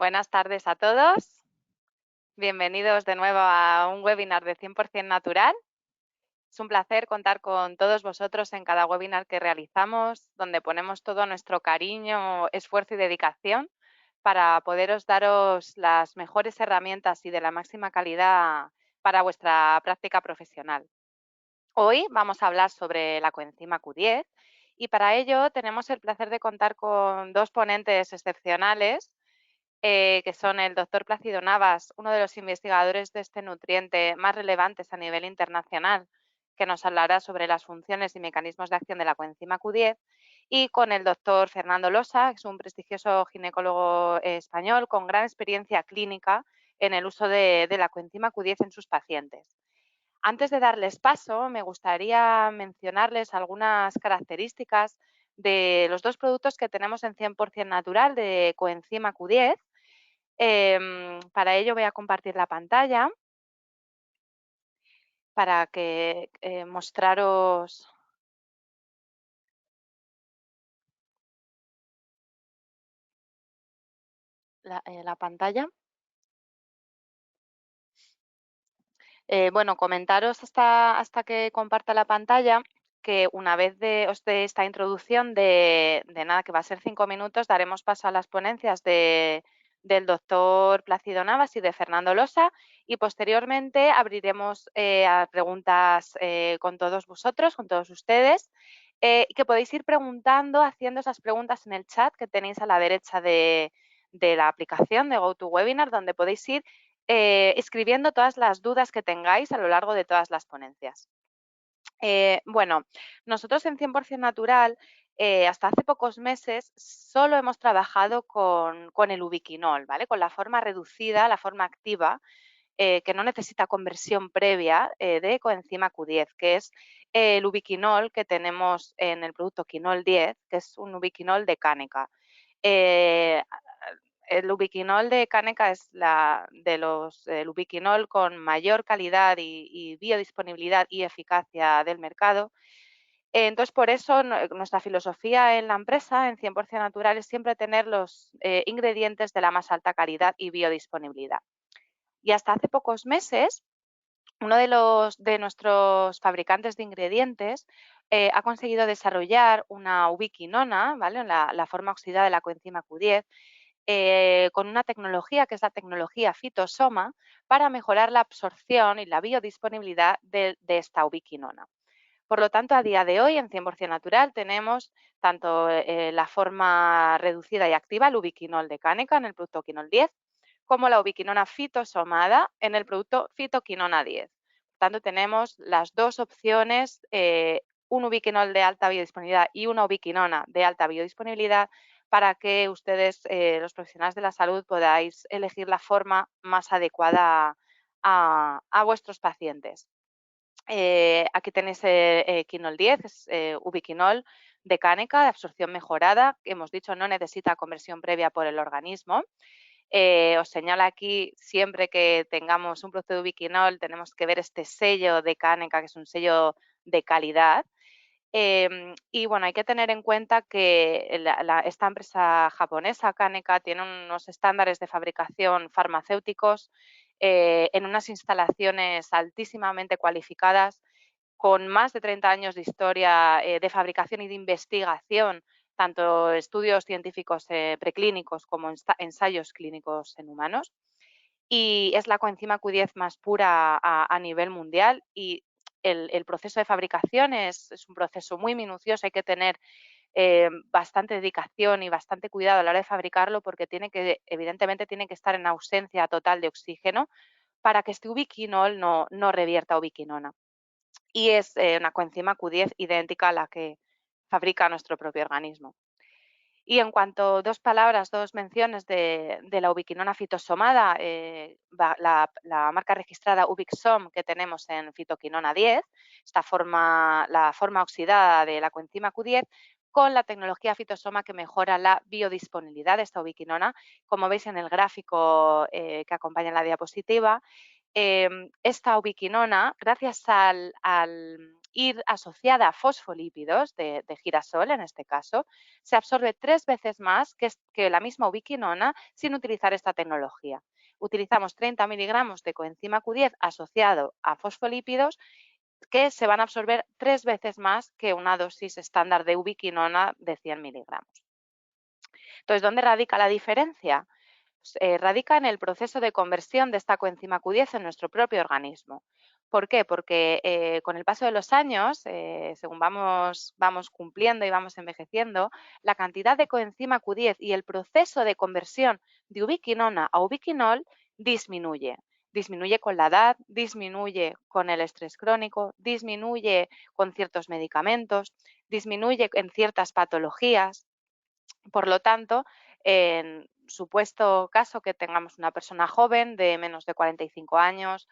Buenas tardes a todos. Bienvenidos de nuevo a un webinar de 100% natural. Es un placer contar con todos vosotros en cada webinar que realizamos, donde ponemos todo nuestro cariño, esfuerzo y dedicación para poderos daros las mejores herramientas y de la máxima calidad para vuestra práctica profesional. Hoy vamos a hablar sobre la coenzima Q10 y para ello tenemos el placer de contar con dos ponentes excepcionales que son el doctor Plácido Navas, uno de los investigadores de este nutriente más relevantes a nivel internacional, que nos hablará sobre las funciones y mecanismos de acción de la coenzima Q10, y con el doctor Fernando Losa, que es un prestigioso ginecólogo español con gran experiencia clínica en el uso de la coenzima Q10 en sus pacientes. Antes de darles paso, me gustaría mencionarles algunas características de los dos productos que tenemos en 100% natural de coenzima Q10. Para ello voy a compartir la pantalla para que mostraros la pantalla. Bueno, comentaros hasta que comparta la pantalla que una vez os dé esta introducción de nada, que va a ser 5 minutos, daremos paso a las ponencias del doctor Plácido Navas y de Fernando Losa y posteriormente abriremos a preguntas con todos vosotros, con todos ustedes, que podéis ir preguntando, haciendo esas preguntas en el chat que tenéis a la derecha de la aplicación de GoToWebinar, donde podéis ir escribiendo todas las dudas que tengáis a lo largo de todas las ponencias. Bueno, nosotros en 100% Natural, hasta hace pocos meses, solo hemos trabajado con el ubiquinol, ¿vale? Con la forma reducida, la forma activa, que no necesita conversión previa de coenzima Q10, que es el ubiquinol que tenemos en el producto Quinol 10, que es un ubiquinol de Caneca. El ubiquinol de Caneca es el ubiquinol con mayor calidad y biodisponibilidad y eficacia del mercado. Entonces, por eso nuestra filosofía en la empresa, en 100% Natural, es siempre tener los ingredientes de la más alta calidad y biodisponibilidad. Y hasta hace pocos meses, uno de nuestros fabricantes de ingredientes ha conseguido desarrollar una ubiquinona, ¿vale? La forma oxidada de la coenzima Q10, con una tecnología que es la tecnología fitosoma para mejorar la absorción y la biodisponibilidad de esta ubiquinona. Por lo tanto, a día de hoy, en 100% Natural, tenemos tanto la forma reducida y activa, el ubiquinol de Caneca en el producto Quinol 10, como la ubiquinona fitosomada en el producto Fitoquinona 10. Por tanto, tenemos las dos opciones, un ubiquinol de alta biodisponibilidad y una ubiquinona de alta biodisponibilidad, para que ustedes, los profesionales de la salud, podáis elegir la forma más adecuada a vuestros pacientes. Aquí tenéis Quinol 10, es ubiquinol de Caneca, de absorción mejorada, que hemos dicho no necesita conversión previa por el organismo. Os señalo aquí, siempre que tengamos un producto de ubiquinol, tenemos que ver este sello de Caneca, que es un sello de calidad. Y bueno, hay que tener en cuenta que esta empresa japonesa, Caneca, tiene unos estándares de fabricación farmacéuticos en unas instalaciones altísimamente cualificadas, con más de 30 años de historia de fabricación y de investigación, tanto estudios científicos preclínicos como ensayos clínicos en humanos. Y es la coenzima Q10 más pura a nivel mundial y el proceso de fabricación es un proceso muy minucioso, hay que tener bastante dedicación y bastante cuidado a la hora de fabricarlo porque evidentemente tiene que estar en ausencia total de oxígeno para que este ubiquinol no revierta ubiquinona. Y es una coenzima Q10 idéntica a la que fabrica nuestro propio organismo. Y en cuanto dos menciones de la ubiquinona fitosomada, la marca registrada Ubixom que tenemos en fitoquinona 10, la forma oxidada de la coenzima Q10, con la tecnología fitosoma que mejora la biodisponibilidad de esta ubiquinona. Como veis en el gráfico que acompaña la diapositiva, esta ubiquinona, gracias al ir asociada a fosfolípidos de girasol, en este caso, se absorbe 3 veces más que la misma ubiquinona sin utilizar esta tecnología. Utilizamos 30 miligramos de coenzima Q10 asociado a fosfolípidos que se van a absorber 3 veces más que una dosis estándar de ubiquinona de 100 miligramos. Entonces, ¿dónde radica la diferencia? Radica en el proceso de conversión de esta coenzima Q10 en nuestro propio organismo. ¿Por qué? Porque con el paso de los años, según vamos cumpliendo y vamos envejeciendo, la cantidad de coenzima Q10 y el proceso de conversión de ubiquinona a ubiquinol disminuye. Disminuye con la edad, disminuye con el estrés crónico, disminuye con ciertos medicamentos, disminuye en ciertas patologías. Por lo tanto, en supuesto caso que tengamos una persona joven de menos de 45 años,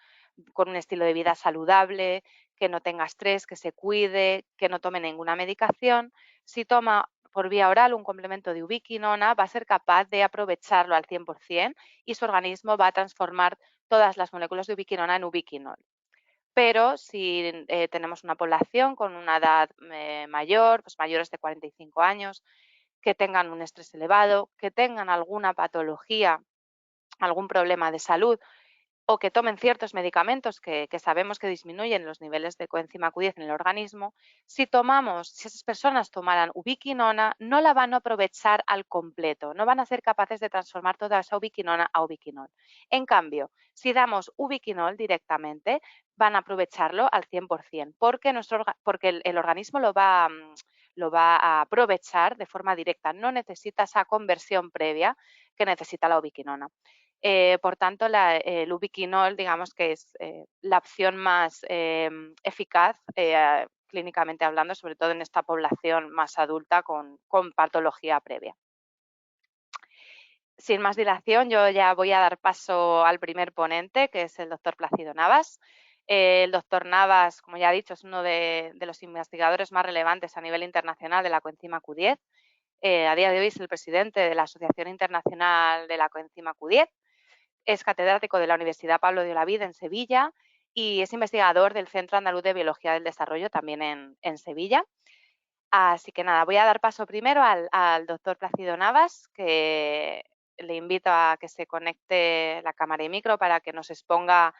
con un estilo de vida saludable, que no tenga estrés, que se cuide, que no tome ninguna medicación, si toma por vía oral un complemento de ubiquinona, va a ser capaz de aprovecharlo al 100% y su organismo va a transformar todas las moléculas de ubiquinona en ubiquinol. Pero si tenemos una población con una edad mayor, pues mayores de 45 años, que tengan un estrés elevado, que tengan alguna patología, algún problema de salud o que tomen ciertos medicamentos que sabemos que disminuyen los niveles de coenzima Q10 en el organismo, si esas personas tomaran ubiquinona, no la van a aprovechar al completo, no van a ser capaces de transformar toda esa ubiquinona a ubiquinol. En cambio, si damos ubiquinol directamente, van a aprovecharlo al 100%, porque el organismo lo va a aprovechar de forma directa, no necesita esa conversión previa que necesita la ubiquinona. Por tanto, el ubiquinol, digamos que es la opción más eficaz clínicamente hablando, sobre todo en esta población más adulta con patología previa. Sin más dilación, yo ya voy a dar paso al primer ponente, que es el doctor Plácido Navas. El doctor Navas, como ya he dicho, es uno de los investigadores más relevantes a nivel internacional de la coenzima Q10. A día de hoy es el presidente de la Asociación Internacional de la Coenzima Q10. Es catedrático de la Universidad Pablo de Olavide en Sevilla y es investigador del Centro Andaluz de Biología del Desarrollo también en Sevilla. Así que nada, voy a dar paso primero al doctor Plácido Navas, que le invito a que se conecte la cámara y micro para que nos exponga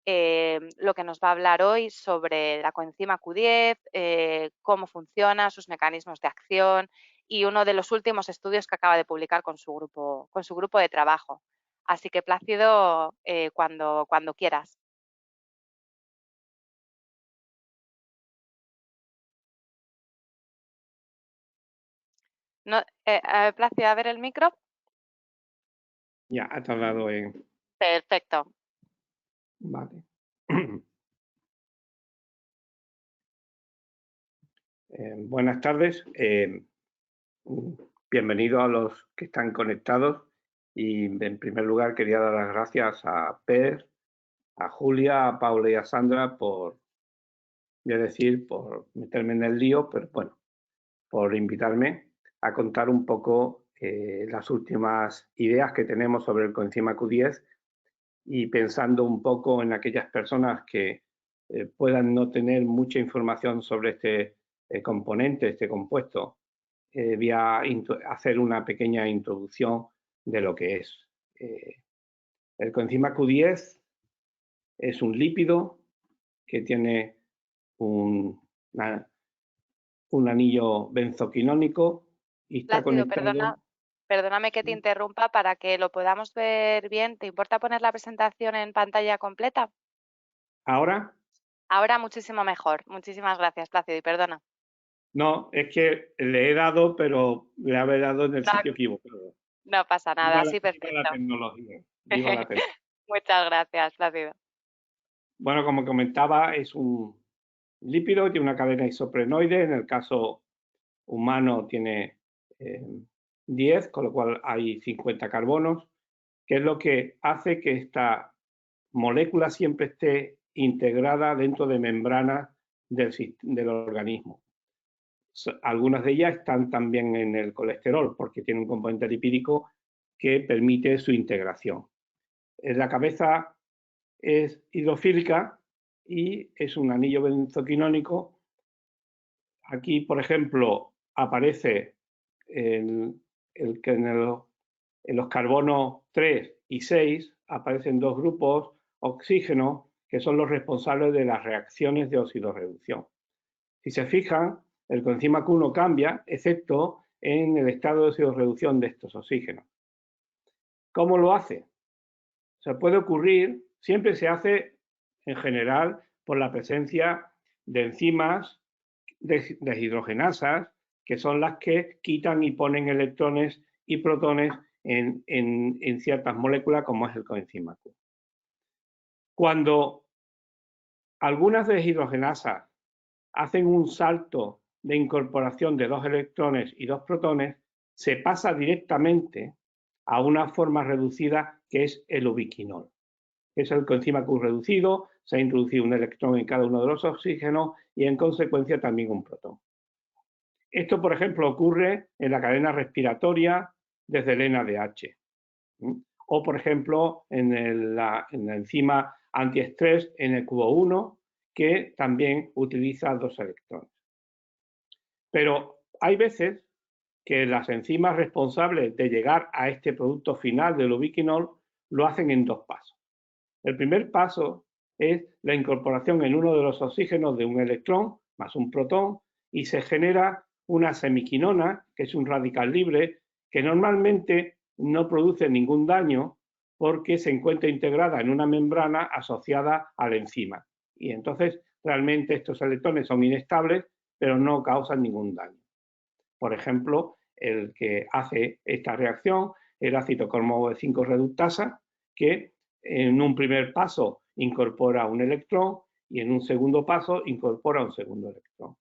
lo que nos va a hablar hoy sobre la coenzima Q10, cómo funciona, sus mecanismos de acción y uno de los últimos estudios que acaba de publicar con su grupo de trabajo. Así que Plácido, cuando quieras. No, Plácido, a ver el micro. Ya, ha tardado en... Perfecto. Vale. Buenas tardes. Bienvenidos a los que están conectados. Y en primer lugar quería dar las gracias a Per, a Julia, a Paula y a Sandra por meterme en el lío, pero bueno, por invitarme a contar un poco las últimas ideas que tenemos sobre el coenzima Q10 y pensando un poco en aquellas personas que puedan no tener mucha información sobre este componente, este compuesto. Voy a hacer una pequeña introducción de lo que es. El coenzima Q10 es un lípido que tiene un anillo benzoquinónico y está Plácido, conectado. perdóname que te interrumpa para que lo podamos ver bien. ¿Te importa poner la presentación en pantalla completa? ¿Ahora? Ahora muchísimo mejor. Muchísimas gracias, Plácido, y perdona. No, es que le he dado, pero le había dado en el No, sitio equivocado. no pasa nada, sí, Viva la perfecto. tecnología. Viva la tecnología. Muchas gracias, Plácido. Bueno, como comentaba, es un lípido, tiene una cadena isoprenoide. En el caso humano tiene 10, con lo cual hay 50 carbonos, que es lo que hace que esta molécula siempre esté integrada dentro de membranas del organismo. Algunas de ellas están también en el colesterol porque tiene un componente lipídico que permite su integración. La cabeza es hidrofílica y es un anillo benzoquinónico Aquí, por ejemplo, aparece que en los carbonos 3 y 6 aparecen dos grupos oxígeno que son los responsables de las reacciones de oxidorreducción. Si se fijan, el coenzima Q no cambia, excepto en el estado de oxidorreducción de estos oxígenos. ¿Cómo lo hace? Se puede ocurrir, siempre se hace en general por la presencia de enzimas deshidrogenasas, que son las que quitan y ponen electrones y protones en ciertas moléculas, como es el coenzima Q. Cuando algunas deshidrogenasas hacen un salto de incorporación de dos electrones y dos protones, se pasa directamente a una forma reducida que es el ubiquinol. Es el coenzima Q reducido, se ha introducido un electrón en cada uno de los oxígenos y en consecuencia también un protón. Esto, por ejemplo, ocurre en la cadena respiratoria desde el NADH. O, por ejemplo, en la enzima antiestrés NQO1, que también utiliza dos electrones. Pero hay veces que las enzimas responsables de llegar a este producto final del ubiquinol lo hacen en dos pasos. El primer paso es la incorporación en uno de los oxígenos de un electrón más un protón y se genera una semiquinona, que es un radical libre, que normalmente no produce ningún daño porque se encuentra integrada en una membrana asociada a la enzima. Y entonces realmente estos electrones son inestables, pero no causan ningún daño. Por ejemplo, el que hace esta reacción es la citocromo 5 reductasa, que en un primer paso incorpora un electrón y en un segundo paso incorpora un segundo electrón.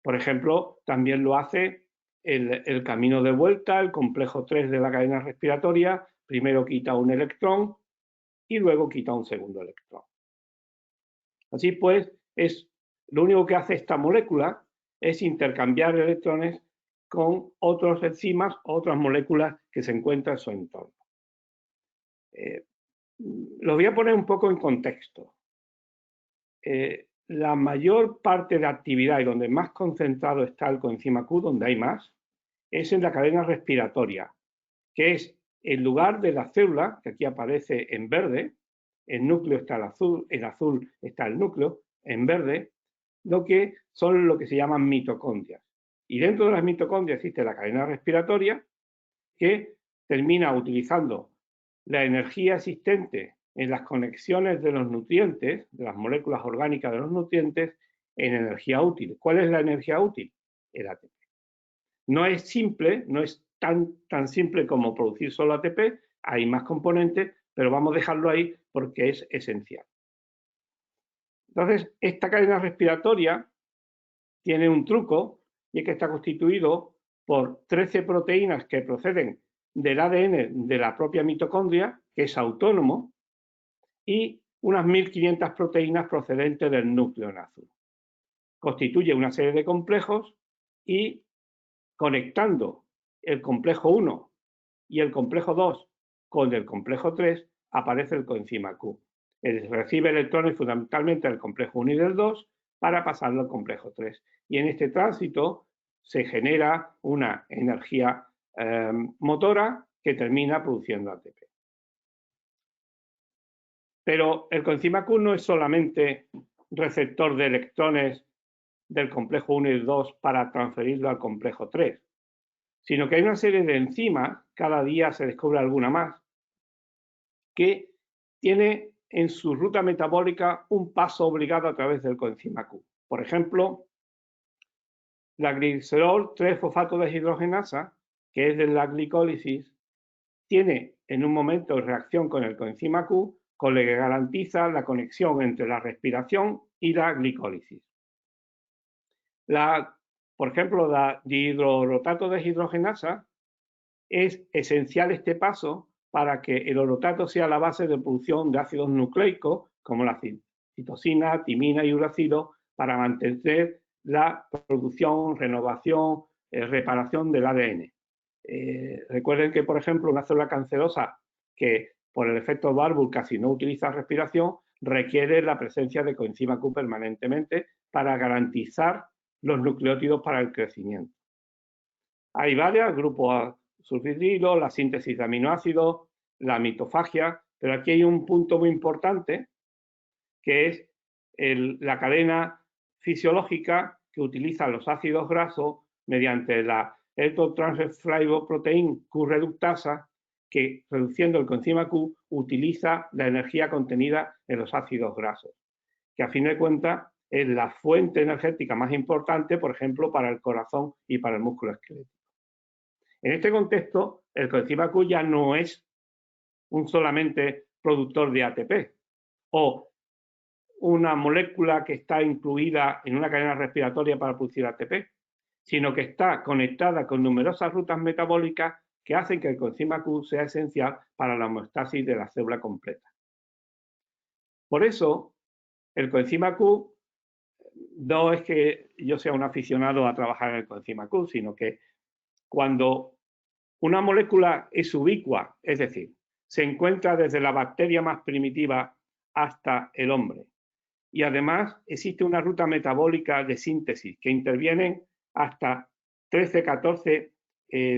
Por ejemplo, también lo hace el camino de vuelta, el complejo 3 de la cadena respiratoria, primero quita un electrón y luego quita un segundo electrón. Así pues, lo único que hace esta molécula es intercambiar electrones con otras enzimas, otras moléculas que se encuentran en su entorno. Lo voy a poner un poco en contexto. La mayor parte de actividad y donde más concentrado está el coenzima Q, donde hay más, es en la cadena respiratoria, que es el lugar de la célula, que aquí aparece en verde, el núcleo está en azul está el núcleo, en verde, lo que son lo que se llaman mitocondrias. Y dentro de las mitocondrias existe la cadena respiratoria, que termina utilizando la energía existente en las conexiones de los nutrientes, de las moléculas orgánicas de los nutrientes, en energía útil. ¿Cuál es la energía útil? El ATP. No es simple, no es tan simple como producir solo ATP, hay más componentes, pero vamos a dejarlo ahí porque es esencial. Entonces, esta cadena respiratoria tiene un truco y es que está constituido por 13 proteínas que proceden del ADN de la propia mitocondria, que es autónomo, y unas 1500 proteínas procedentes del núcleo en azul. Constituye una serie de complejos y conectando el complejo 1 y el complejo 2 con el complejo 3 aparece el coenzima Q. Recibe electrones fundamentalmente del complejo 1 y del 2 para pasarlo al complejo 3. Y en este tránsito se genera una energía motora que termina produciendo ATP. Pero el coenzima Q no es solamente receptor de electrones del complejo 1 y 2 para transferirlo al complejo 3, sino que hay una serie de enzimas, cada día se descubre alguna más, que tiene en su ruta metabólica un paso obligado a través del coenzima Q. Por ejemplo, la glicerol 3-fosfato deshidrogenasa, que es de la glicólisis, tiene en un momento de reacción con el coenzima Q, con lo que garantiza la conexión entre la respiración y la glicólisis. Por ejemplo, la dihidroorotato deshidrogenasa es esencial este paso para que el orotato sea la base de producción de ácidos nucleicos como la citosina, timina y uracilo para mantener la producción, renovación, reparación del ADN. Recuerden que, por ejemplo, una célula cancerosa que por el efecto Warburg casi no utiliza respiración requiere la presencia de coenzima Q permanentemente para garantizar los nucleótidos para el crecimiento. Hay varios grupos sulfidrilo, la síntesis de aminoácidos, la mitofagia, pero aquí hay un punto muy importante que es la cadena fisiológica que utiliza los ácidos grasos mediante la electrotransferible Q-reductasa, que reduciendo el coenzima Q utiliza la energía contenida en los ácidos grasos, que a fin de cuentas es la fuente energética más importante, por ejemplo, para el corazón y para el músculo esquelético. En este contexto, el coenzima Q ya no es un solamente productor de ATP o una molécula que está incluida en una cadena respiratoria para producir ATP, sino que está conectada con numerosas rutas metabólicas que hacen que el coenzima Q sea esencial para la homeostasis de la célula completa. Por eso, el coenzima Q no es que yo sea un aficionado a trabajar en el coenzima Q, sino que cuando una molécula es ubicua, es decir, se encuentra desde la bacteria más primitiva hasta el hombre, y además existe una ruta metabólica de síntesis que intervienen hasta 13, 14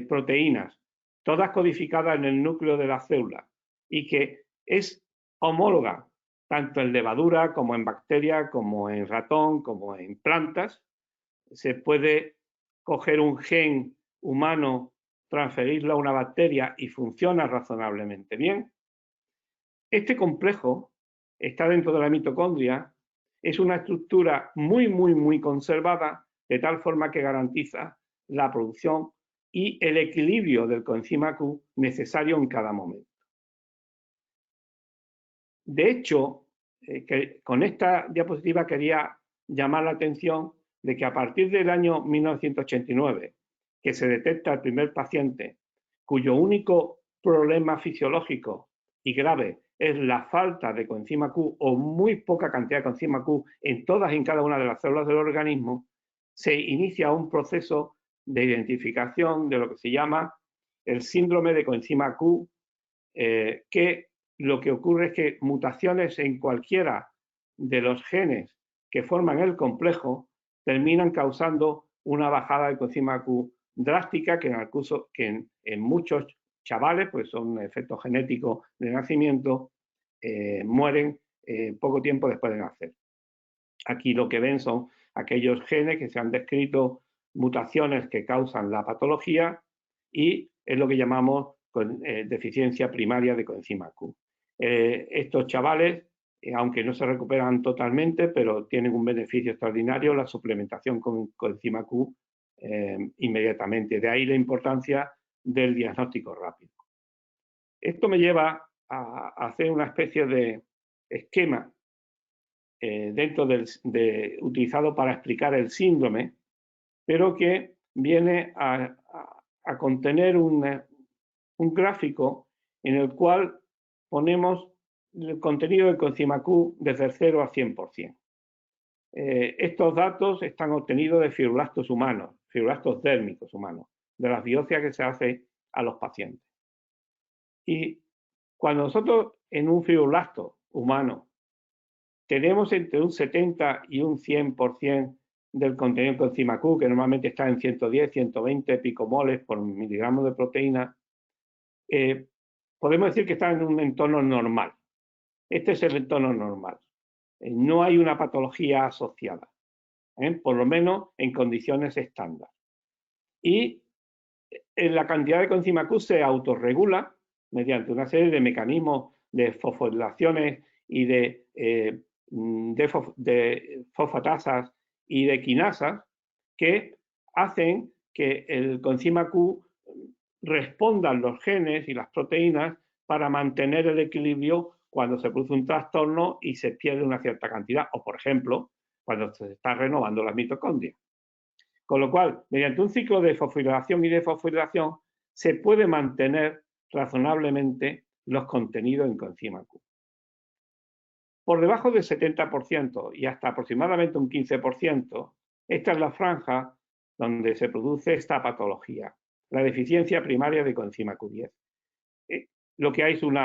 proteínas, todas codificadas en el núcleo de la célula y que es homóloga tanto en levadura como en bacteria, como en ratón, como en plantas. Se puede coger un gen humano, transferirlo a una bacteria y funciona razonablemente bien. Este complejo está dentro de la mitocondria. Es una estructura muy conservada, de tal forma que garantiza la producción y el equilibrio del coenzima Q necesario en cada momento. De hecho, con esta diapositiva quería llamar la atención de que a partir del año 1989, que se detecta el primer paciente cuyo único problema fisiológico y grave es la falta de coenzima Q o muy poca cantidad de coenzima Q en todas y en cada una de las células del organismo, se inicia un proceso de identificación de lo que se llama el síndrome de coenzima Q, que lo que ocurre es que mutaciones en cualquiera de los genes que forman el complejo terminan causando una bajada de coenzima Q drástica que en muchos chavales, pues son efectos genéticos de nacimiento, mueren poco tiempo después de nacer. Aquí lo que ven son aquellos genes que se han descrito mutaciones que causan la patología y es lo que llamamos deficiencia primaria de coenzima Q. Estos chavales, aunque no se recuperan totalmente, pero tienen un beneficio extraordinario, la suplementación con coenzima Q inmediatamente. De ahí la importancia del diagnóstico rápido. Esto me lleva a hacer una especie de esquema utilizado para explicar el síndrome, pero que viene a contener un gráfico en el cual ponemos el contenido del coenzima Q desde el 0 a 100%. Estos datos están obtenidos de fibroblastos humanos, fibroblastos dérmicos humanos, de las biopsias que se hace a los pacientes. Y cuando nosotros en un fibroblasto humano tenemos entre un 70 y un 100% del contenido de coenzima Q, que normalmente está en 110, 120 picomoles por miligramo de proteína, podemos decir que está en un entorno normal. Este es el entorno normal. No hay una patología asociada, por lo menos en condiciones estándar. Y la cantidad de coenzima Q se autorregula mediante una serie de mecanismos de fosforilaciones y de fosfatasas y de quinasas que hacen que el coenzima Q respondan los genes y las proteínas para mantener el equilibrio cuando se produce un trastorno y se pierde una cierta cantidad, o por ejemplo, cuando se está renovando las mitocondrias. Con lo cual, mediante un ciclo de fosforilación y desfosforilación, se puede mantener razonablemente los contenidos en coenzima Q. Por debajo del 70% y hasta aproximadamente un 15%, esta es la franja donde se produce esta patología, la deficiencia primaria de coenzima Q10. Lo que hay es un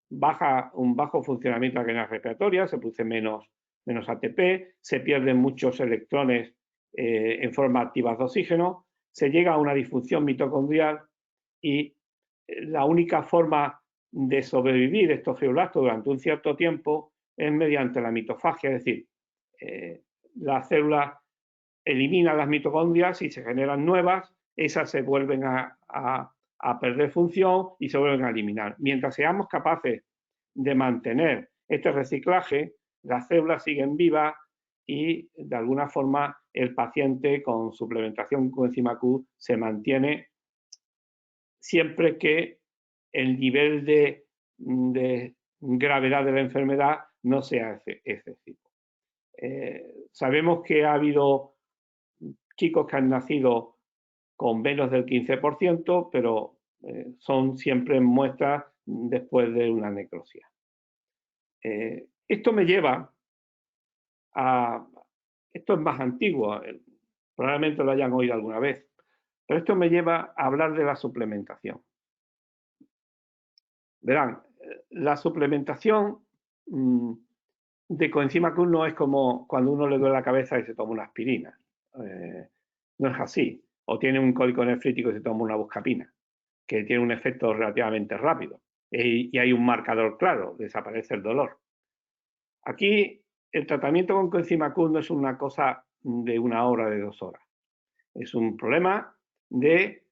bajo funcionamiento de la cadena respiratoria, se produce menos ATP, se pierden muchos electrones en forma activa de oxígeno, se llega a una disfunción mitocondrial y la única forma de sobrevivir estos fibroblastos durante un cierto tiempo es mediante la mitofagia, es decir, las células eliminan las mitocondrias y se generan nuevas, esas se vuelven a perder función y se vuelven a eliminar. Mientras seamos capaces de mantener este reciclaje, las células siguen vivas y de alguna forma el paciente con suplementación con coenzima Q se mantiene siempre que el nivel de gravedad de la enfermedad no sea excesivo. Sabemos que ha habido chicos que han nacido con menos del 15%, pero son siempre muestras después de una necrosia. Esto me lleva a... Esto es más antiguo, probablemente lo hayan oído alguna vez, pero esto me lleva a hablar de la suplementación. Verán, la suplementación de coenzima Q no es como cuando uno le duele la cabeza y se toma una aspirina. No es así. O tiene un cólico nefrítico y se toma una buscapina, que tiene un efecto relativamente rápido. Y hay un marcador claro, desaparece el dolor. Aquí el tratamiento con coenzima Q no es una cosa de 1 hora, de 2 horas. Es un problema de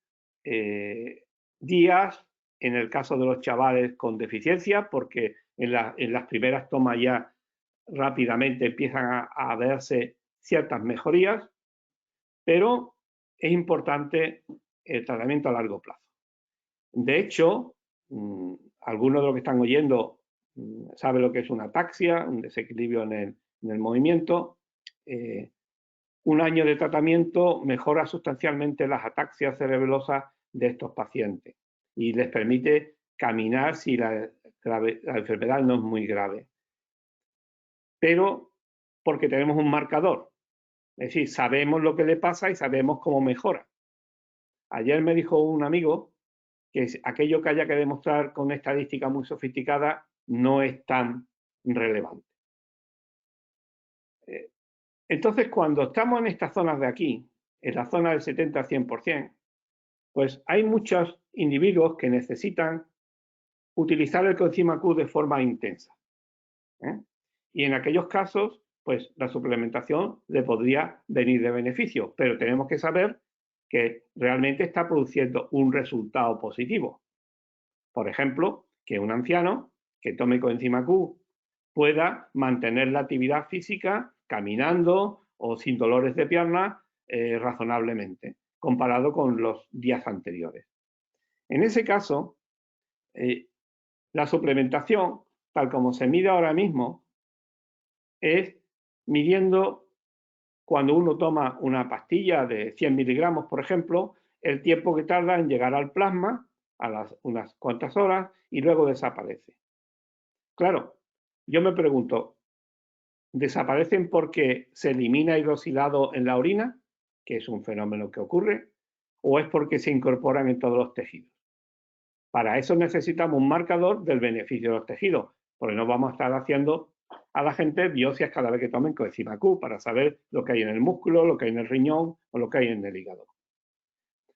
días, en el caso de los chavales con deficiencia, porque en las primeras tomas ya rápidamente empiezan a verse ciertas mejorías, pero es importante el tratamiento a largo plazo. De hecho, algunos de los que están oyendo saben lo que es una ataxia, un desequilibrio en el movimiento. 1 año de tratamiento mejora sustancialmente las ataxias cerebelosas de estos pacientes y les permite caminar si la enfermedad no es muy grave. Pero porque tenemos un marcador, es decir, sabemos lo que le pasa y sabemos cómo mejora. Ayer me dijo un amigo que aquello que haya que demostrar con estadística muy sofisticada no es tan relevante. Entonces, cuando estamos en estas zonas de aquí, en la zona del 70-100%, pues hay muchos individuos que necesitan utilizar el coenzima Q de forma intensa. Y en aquellos casos, pues la suplementación le podría venir de beneficio, pero tenemos que saber que realmente está produciendo un resultado positivo. Por ejemplo, que un anciano que tome coenzima Q pueda mantener la actividad física caminando o sin dolores de pierna razonablemente, comparado con los días anteriores. En ese caso, la suplementación, tal como se mide ahora mismo, es midiendo cuando uno toma una pastilla de 100 miligramos, por ejemplo, el tiempo que tarda en llegar al plasma a unas cuantas horas y luego desaparece. Claro, yo me pregunto, ¿desaparecen porque se elimina hidroxilado en la orina, que es un fenómeno que ocurre, o es porque se incorporan en todos los tejidos? Para eso necesitamos un marcador del beneficio de los tejidos, porque no vamos a estar haciendo a la gente biopsias cada vez que tomen coenzima Q para saber lo que hay en el músculo, lo que hay en el riñón o lo que hay en el hígado.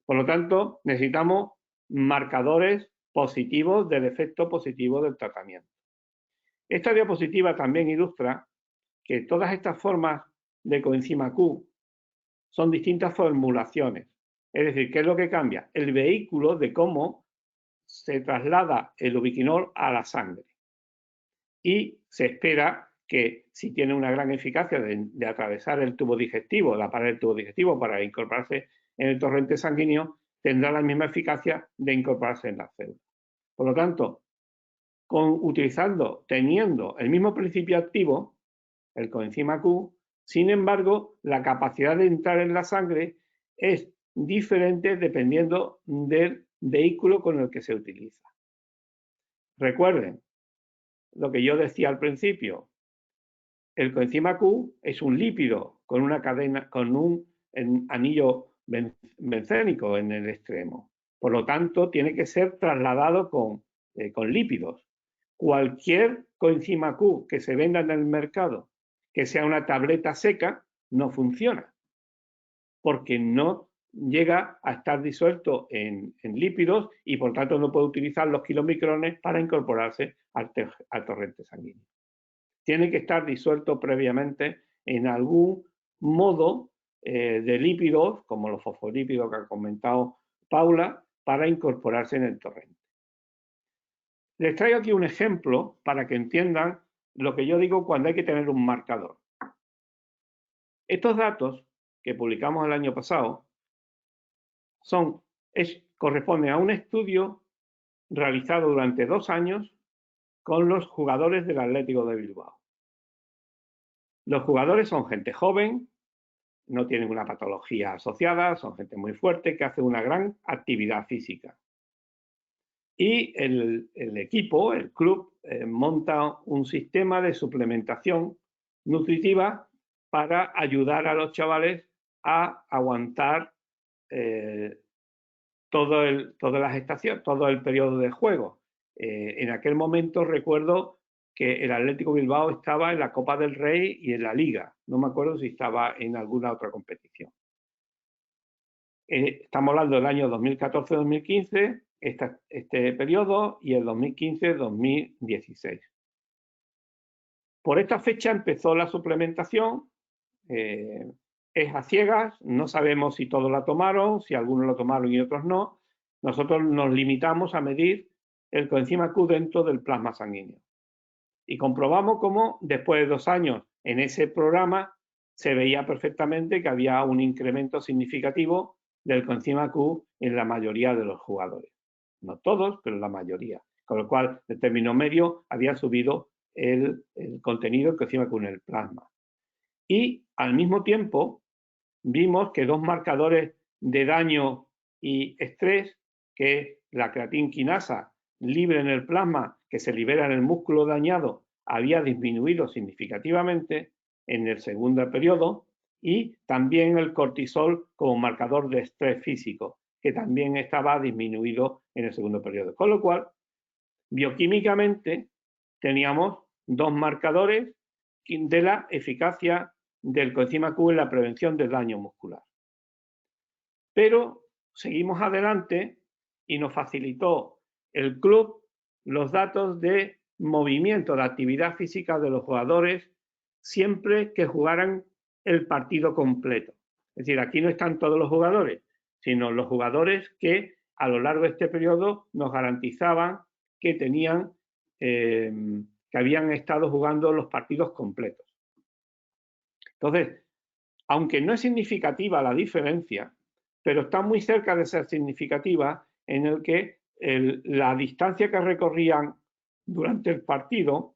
Por lo tanto, necesitamos marcadores positivos del efecto positivo del tratamiento. Esta diapositiva también ilustra que todas estas formas de coenzima Q son distintas formulaciones. Es decir, ¿qué es lo que cambia? El vehículo de cómo se traslada el ubiquinol a la sangre. Y se espera que si tiene una gran eficacia de atravesar el tubo digestivo, la pared del tubo digestivo para incorporarse en el torrente sanguíneo, tendrá la misma eficacia de incorporarse en la célula. Por lo tanto, teniendo el mismo principio activo, el coenzima Q, sin embargo, la capacidad de entrar en la sangre es diferente dependiendo del vehículo con el que se utiliza. Recuerden lo que yo decía al principio, el coenzima Q es un lípido con una cadena, con un anillo bencénico en el extremo. Por lo tanto, tiene que ser trasladado con lípidos. Cualquier coenzima Q que se venda en el mercado, que sea una tableta seca, no funciona. porque no llega a estar disuelto en lípidos y por tanto no puede utilizar los kilomicrones para incorporarse al torrente sanguíneo. Tiene que estar disuelto previamente en algún modo de lípidos, como los fosfolípidos que ha comentado Paula, para incorporarse en el torrente. Les traigo aquí un ejemplo para que entiendan lo que yo digo cuando hay que tener un marcador. Estos datos que publicamos el año pasado corresponden a un estudio realizado durante 2 años con los jugadores del Atlético de Bilbao. Los jugadores son gente joven, no tienen una patología asociada, son gente muy fuerte que hace una gran actividad física. Y el equipo, el club, monta un sistema de suplementación nutritiva para ayudar a los chavales a aguantar toda la gestación, todo el periodo de juego. En aquel momento recuerdo que el Atlético Bilbao estaba en la Copa del Rey y en la Liga. No me acuerdo si estaba en alguna otra competición. Estamos hablando del año 2014-2015, este periodo, y el 2015-2016. Por esta fecha empezó la suplementación. Es a ciegas, no sabemos si todos la tomaron, si algunos lo tomaron y otros no. Nosotros nos limitamos a medir el coenzima Q dentro del plasma sanguíneo. Y comprobamos cómo después de 2 años en ese programa se veía perfectamente que había un incremento significativo del coenzima Q en la mayoría de los jugadores. No todos, pero la mayoría. Con lo cual, el término medio había subido el contenido del coenzima Q en el plasma. Y al mismo tiempo vimos que 2 marcadores de daño y estrés, que es la creatinquinasa libre en el plasma que se libera en el músculo dañado, había disminuido significativamente en el segundo periodo, y también el cortisol como marcador de estrés físico, que también estaba disminuido en el segundo periodo. Con lo cual, bioquímicamente, teníamos 2 marcadores de la eficacia del coenzima Q en la prevención del daño muscular. Pero seguimos adelante y nos facilitó el club los datos de movimiento, de actividad física de los jugadores siempre que jugaran el partido completo. Es decir, aquí no están todos los jugadores, sino los jugadores que a lo largo de este periodo nos garantizaban que tenían, que habían estado jugando los partidos completos. Entonces, aunque no es significativa la diferencia, pero está muy cerca de ser significativa en el que la distancia que recorrían durante el partido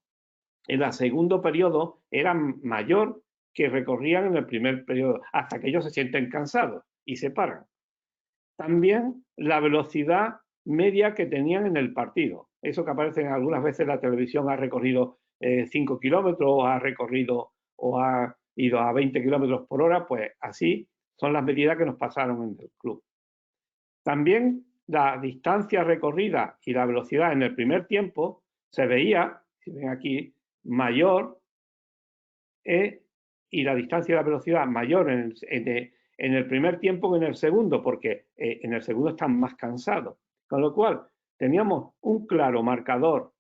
en el segundo periodo era mayor que recorrían en el primer periodo, hasta que ellos se sienten cansados y se paran. También la velocidad media que tenían en el partido. Eso que aparece algunas veces en la televisión, ha recorrido 5 kilómetros, ha recorrido o ha ido a 20 kilómetros por hora, pues así son las medidas que nos pasaron en el club. También la distancia recorrida y la velocidad en el primer tiempo se veía, si ven aquí, mayor, y la distancia y la velocidad mayor en el primer tiempo que en el segundo, porque en el segundo están más cansados. Con lo cual, teníamos un claro marcador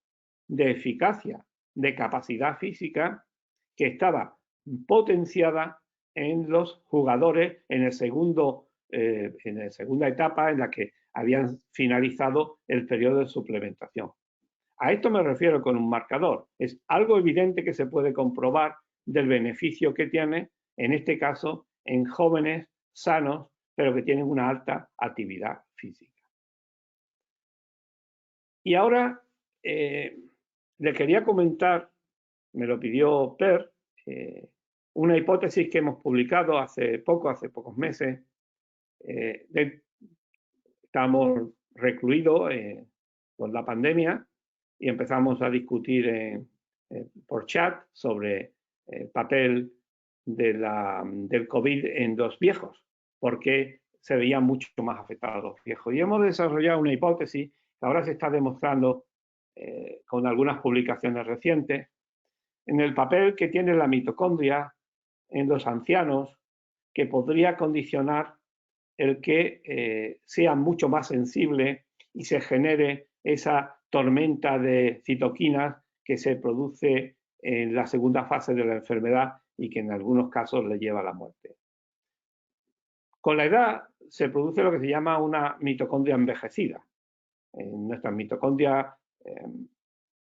de eficacia, de capacidad física, que estaba potenciada en los jugadores en la segunda etapa en la que habían finalizado el periodo de suplementación. A esto me refiero con un marcador. Es algo evidente que se puede comprobar del beneficio que tiene, en este caso, en jóvenes sanos, pero que tienen una alta actividad física. Y ahora le quería comentar, me lo pidió Per, una hipótesis que hemos publicado hace pocos meses. Estábamos recluidos por la pandemia y empezamos a discutir por chat sobre el papel del COVID en los viejos, porque se veían mucho más afectados los viejos. Y hemos desarrollado una hipótesis que ahora se está demostrando con algunas publicaciones recientes, en el papel que tiene la mitocondria en los ancianos que podría condicionar el que sea mucho más sensible y se genere esa tormenta de citoquinas que se produce en la segunda fase de la enfermedad y que en algunos casos le lleva a la muerte. Con la edad se produce lo que se llama una mitocondria envejecida. En nuestras mitocondrias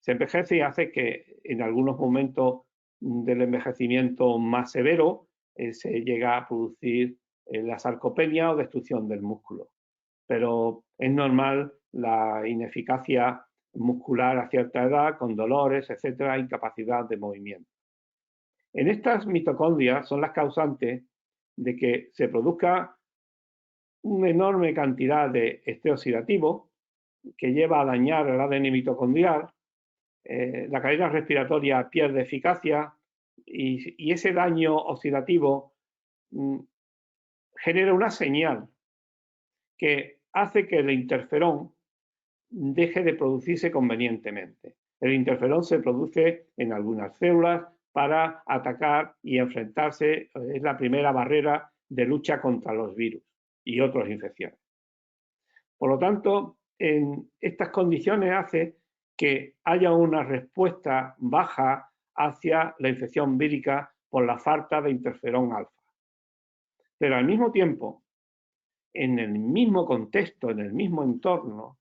se envejece y hace que en algunos momentos del envejecimiento más severo se llega a producir la sarcopenia o destrucción del músculo. Pero es normal la ineficacia muscular a cierta edad, con dolores, etcétera, incapacidad de movimiento. En estas mitocondrias son las causantes de que se produzca una enorme cantidad de estrés oxidativo que lleva a dañar el ADN mitocondrial, la cadena respiratoria pierde eficacia y ese daño oxidativo genera una señal que hace que el interferón deje de producirse convenientemente. El interferón se produce en algunas células para atacar y enfrentarse, es la primera barrera de lucha contra los virus y otras infecciones. Por lo tanto, en estas condiciones hace que haya una respuesta baja hacia la infección vírica por la falta de interferón alfa. Pero al mismo tiempo, en el mismo contexto, en el mismo entorno,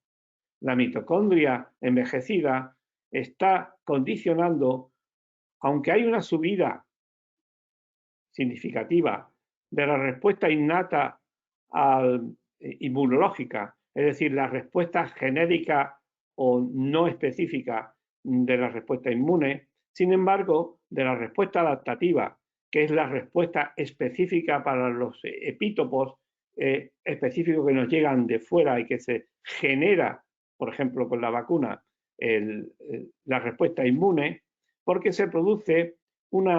la mitocondria envejecida está condicionando, aunque hay una subida significativa de la respuesta innata inmunológica, es decir, la respuesta genérica o no específica de la respuesta inmune, sin embargo, de la respuesta adaptativa, que es la respuesta específica para los epítopos específicos que nos llegan de fuera y que se genera, por ejemplo, con la vacuna, la respuesta inmune, porque se produce un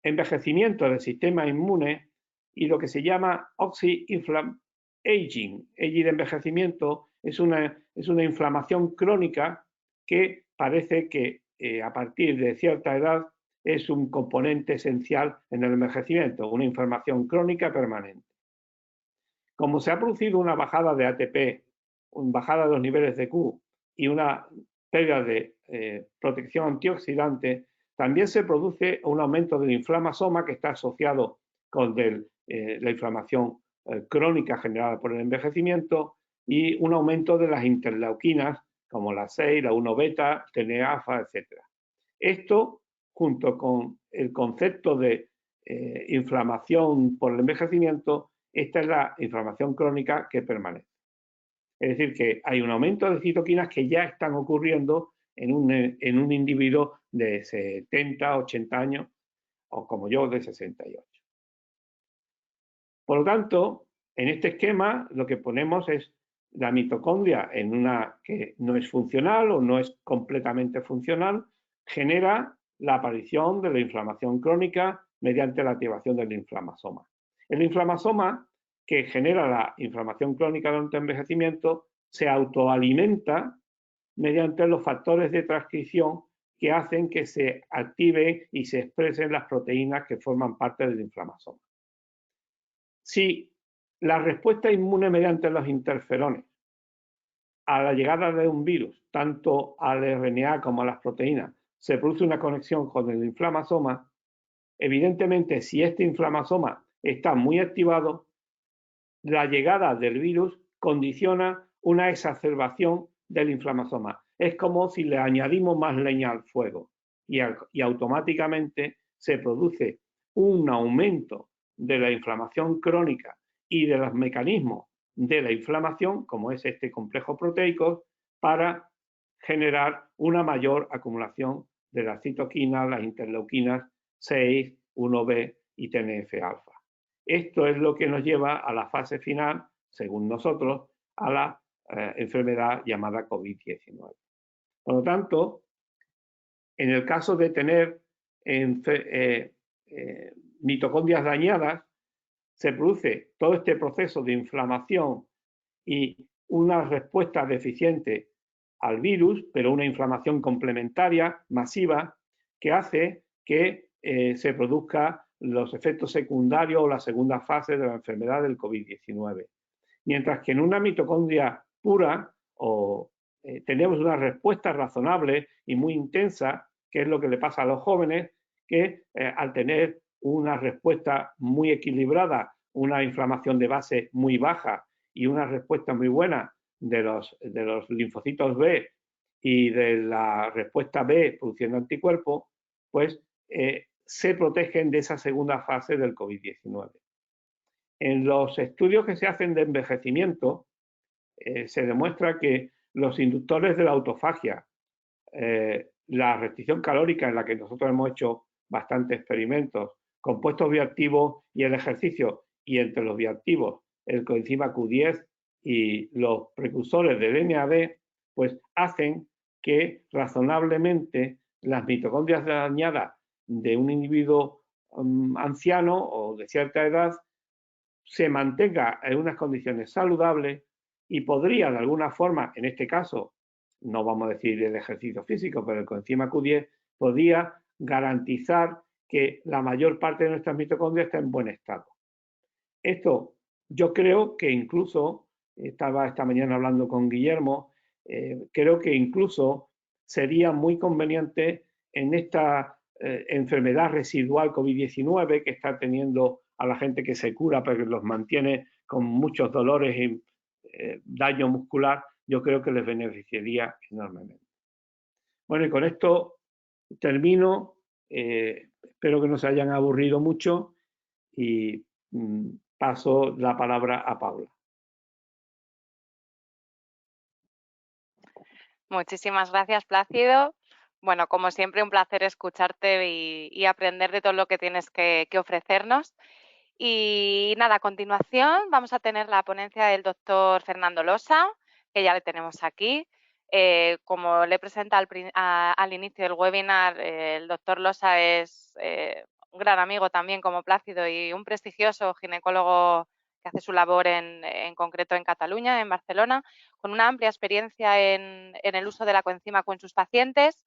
envejecimiento del sistema inmune y lo que se llama oxy-inflammation aging. Aging de envejecimiento es una inflamación crónica que parece que a partir de cierta edad es un componente esencial en el envejecimiento, una inflamación crónica permanente. Como se ha producido una bajada de ATP, una bajada de los niveles de Q y una pérdida de protección antioxidante, también se produce un aumento del inflamasoma que está asociado con la inflamación crónica generada por el envejecimiento y un aumento de las interleuquinas como la 6, la 1 beta, TNF-alfa, etc. Esto, junto con el concepto de inflamación por el envejecimiento, esta es la inflamación crónica que permanece. Es decir, que hay un aumento de citoquinas que ya están ocurriendo en un individuo de 70, 80 años, o como yo, de 68. Por lo tanto, en este esquema lo que ponemos es la mitocondria en una que no es funcional o no es completamente funcional, genera la aparición de la inflamación crónica mediante la activación del inflamasoma. El inflamasoma, que genera la inflamación crónica durante el envejecimiento, se autoalimenta mediante los factores de transcripción que hacen que se active y se expresen las proteínas que forman parte del inflamasoma. Si la respuesta inmune mediante los interferones a la llegada de un virus, tanto al RNA como a las proteínas, se produce una conexión con el inflamasoma, evidentemente si este inflamasoma está muy activado, la llegada del virus condiciona una exacerbación del inflamasoma. Es como si le añadimos más leña al fuego y automáticamente se produce un aumento de la inflamación crónica y de los mecanismos de la inflamación, como es este complejo proteico, para generar una mayor acumulación de las citoquinas, las interleuquinas 6, 1B y TNF-alfa. Esto es lo que nos lleva a la fase final, según nosotros, a la enfermedad llamada COVID-19. Por lo tanto, en el caso de tener mitocondrias dañadas, se produce todo este proceso de inflamación y una respuesta deficiente al virus, pero una inflamación complementaria masiva que hace que se produzca los efectos secundarios o la segunda fase de la enfermedad del COVID-19. Mientras que en una mitocondria pura tenemos una respuesta razonable y muy intensa, que es lo que le pasa a los jóvenes, que al tener una respuesta muy equilibrada, una inflamación de base muy baja y una respuesta muy buena de los linfocitos B y de la respuesta B produciendo anticuerpos, pues se protegen de esa segunda fase del COVID-19. En los estudios que se hacen de envejecimiento, se demuestra que los inductores de la autofagia, la restricción calórica en la que nosotros hemos hecho bastantes experimentos, compuestos bioactivos y el ejercicio, y entre los bioactivos el coenzima Q10 y los precursores del NAD, pues hacen que razonablemente las mitocondrias dañadas de un individuo anciano o de cierta edad se mantenga en unas condiciones saludables y podría de alguna forma, en este caso, no vamos a decir el ejercicio físico, pero el coenzima Q10 podría garantizar que la mayor parte de nuestras mitocondrias está en buen estado. Esto yo creo que incluso, estaba esta mañana hablando con Guillermo, creo que incluso sería muy conveniente en esta enfermedad residual COVID-19 que está teniendo a la gente que se cura, pero que los mantiene con muchos dolores y daño muscular, yo creo que les beneficiaría enormemente. Bueno, y con esto termino. Espero que no se hayan aburrido mucho y paso la palabra a Paula. Muchísimas gracias, Plácido. Bueno, como siempre, un placer escucharte y aprender de todo lo que tienes que ofrecernos. Y nada, a continuación vamos a tener la ponencia del doctor Fernando Losa, que ya le tenemos aquí. Como le presenta al inicio del webinar, el doctor Losa es un gran amigo también como Plácido y un prestigioso ginecólogo que hace su labor en concreto en Cataluña, en Barcelona, con una amplia experiencia en el uso de la coenzima Q en sus pacientes.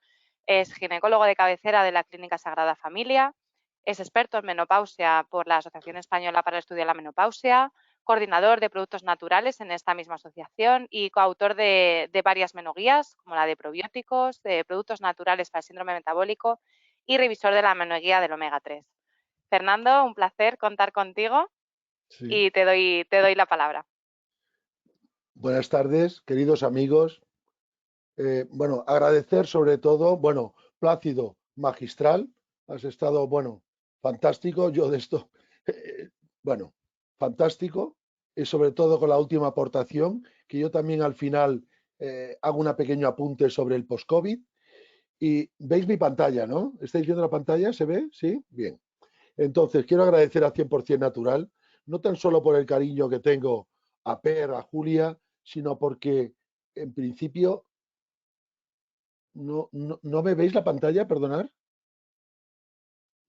Es ginecólogo de cabecera de la Clínica Sagrada Familia. Es experto en menopausia por la Asociación Española para el Estudio de la Menopausia, coordinador de productos naturales en esta misma asociación y coautor de varias menoguías, como la de probióticos, de productos naturales para el síndrome metabólico y revisor de la menoguía del omega 3. Fernando, un placer contar contigo. Sí. Y te doy la palabra. Buenas tardes, queridos amigos. Bueno, agradecer sobre todo, bueno, Plácido, magistral, has estado, bueno, fantástico, yo de esto, bueno, fantástico, y sobre todo con la última aportación, que yo también al final hago un pequeño apunte sobre el post-COVID. Y veis mi pantalla, ¿no? ¿Estáis viendo la pantalla? ¿Se ve? ¿Sí? Bien. Entonces, quiero agradecer a 100% Natural, no tan solo por el cariño que tengo a Per, a Julia, sino porque, en principio, ¿no me veis la pantalla? Perdonad.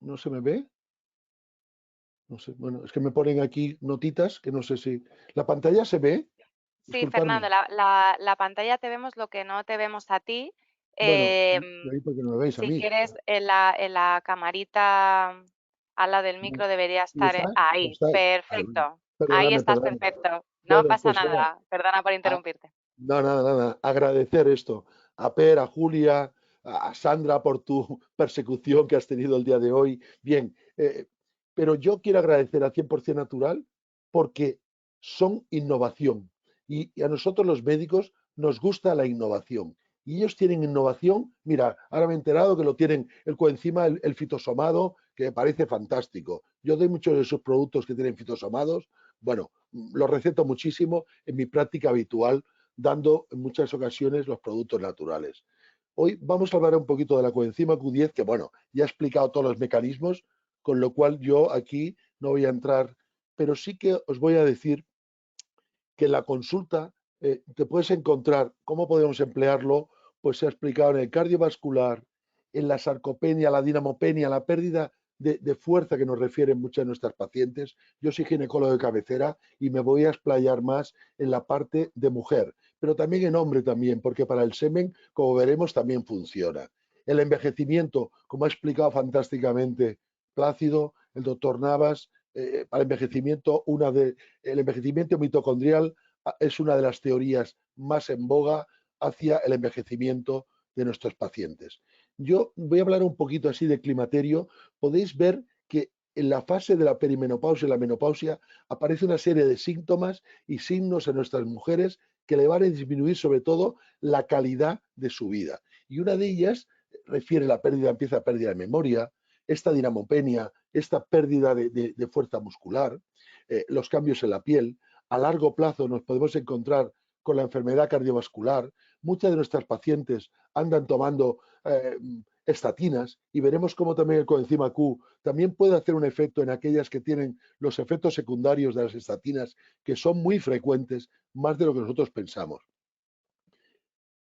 ¿No se me ve? No sé, bueno, es que me ponen aquí notitas que no sé si... ¿La pantalla se ve? Sí, disculpadme. Fernando, la pantalla te vemos, lo que no te vemos a ti. Bueno, porque no me veis a mí. Si quieres, en la camarita al lado del micro debería estar ahí. Perfecto. Ahí estás, perfecto. No bueno, pasa pues nada. Nada. Perdona por interrumpirte. No, nada. Agradecer esto a Per, a Julia, a Sandra por tu persecución que has tenido el día de hoy. Bien, pero yo quiero agradecer a 100% Natural porque son innovación. Y a nosotros los médicos nos gusta la innovación. Y ellos tienen innovación, mira, ahora me he enterado que lo tienen el coenzima, el fitosomado, que me parece fantástico. Yo doy muchos de sus productos que tienen fitosomados, bueno, los receto muchísimo en mi práctica habitual, dando en muchas ocasiones los productos naturales. Hoy vamos a hablar un poquito de la coenzima Q10, que bueno, ya he explicado todos los mecanismos, con lo cual yo aquí no voy a entrar, pero sí que os voy a decir que en la consulta te puedes encontrar cómo podemos emplearlo, pues se ha explicado en el cardiovascular, en la sarcopenia, la dinamopenia, la pérdida de fuerza que nos refieren muchas de nuestras pacientes. Yo soy ginecólogo de cabecera y me voy a explayar más en la parte de mujer, pero también en hombre también, porque para el semen, como veremos, también funciona. El envejecimiento, como ha explicado fantásticamente Plácido, el doctor Navas, para envejecimiento, el envejecimiento mitocondrial es una de las teorías más en boga hacia el envejecimiento de nuestros pacientes. Yo voy a hablar un poquito así de climaterio. Podéis ver que en la fase de la perimenopausia y la menopausia aparece una serie de síntomas y signos en nuestras mujeres que le van a disminuir sobre todo la calidad de su vida. Y una de ellas refiere a empieza a pérdida de memoria, esta dinamopenia, esta pérdida de fuerza muscular, los cambios en la piel. A largo plazo nos podemos encontrar con la enfermedad cardiovascular. Muchas de nuestras pacientes andan tomando estatinas y veremos cómo también el coenzima Q también puede hacer un efecto en aquellas que tienen los efectos secundarios de las estatinas, que son muy frecuentes, más de lo que nosotros pensamos.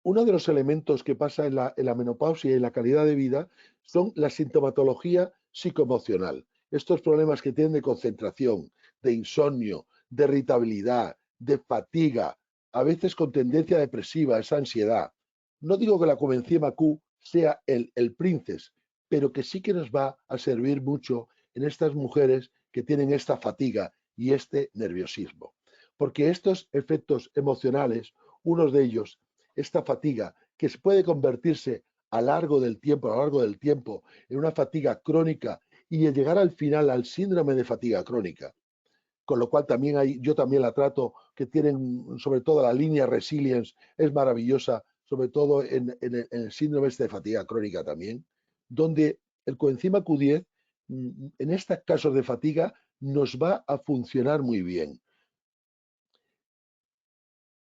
Uno de los elementos que pasa en la menopausia y en la calidad de vida son la sintomatología psicoemocional. Estos problemas que tienen de concentración, de insomnio, de irritabilidad, de fatiga, a veces con tendencia depresiva, esa ansiedad. No digo que la coenzima Q sea el princes, pero que sí que nos va a servir mucho en estas mujeres que tienen esta fatiga y este nerviosismo. Porque estos efectos emocionales, unos de ellos, esta fatiga, que puede convertirse a lo largo del tiempo, en una fatiga crónica y en llegar al final al síndrome de fatiga crónica. Con lo cual yo también la trato, que tienen sobre todo la línea Resilience, es maravillosa, sobre todo en el síndrome de fatiga crónica también, donde el coenzima Q10 en estos casos de fatiga nos va a funcionar muy bien.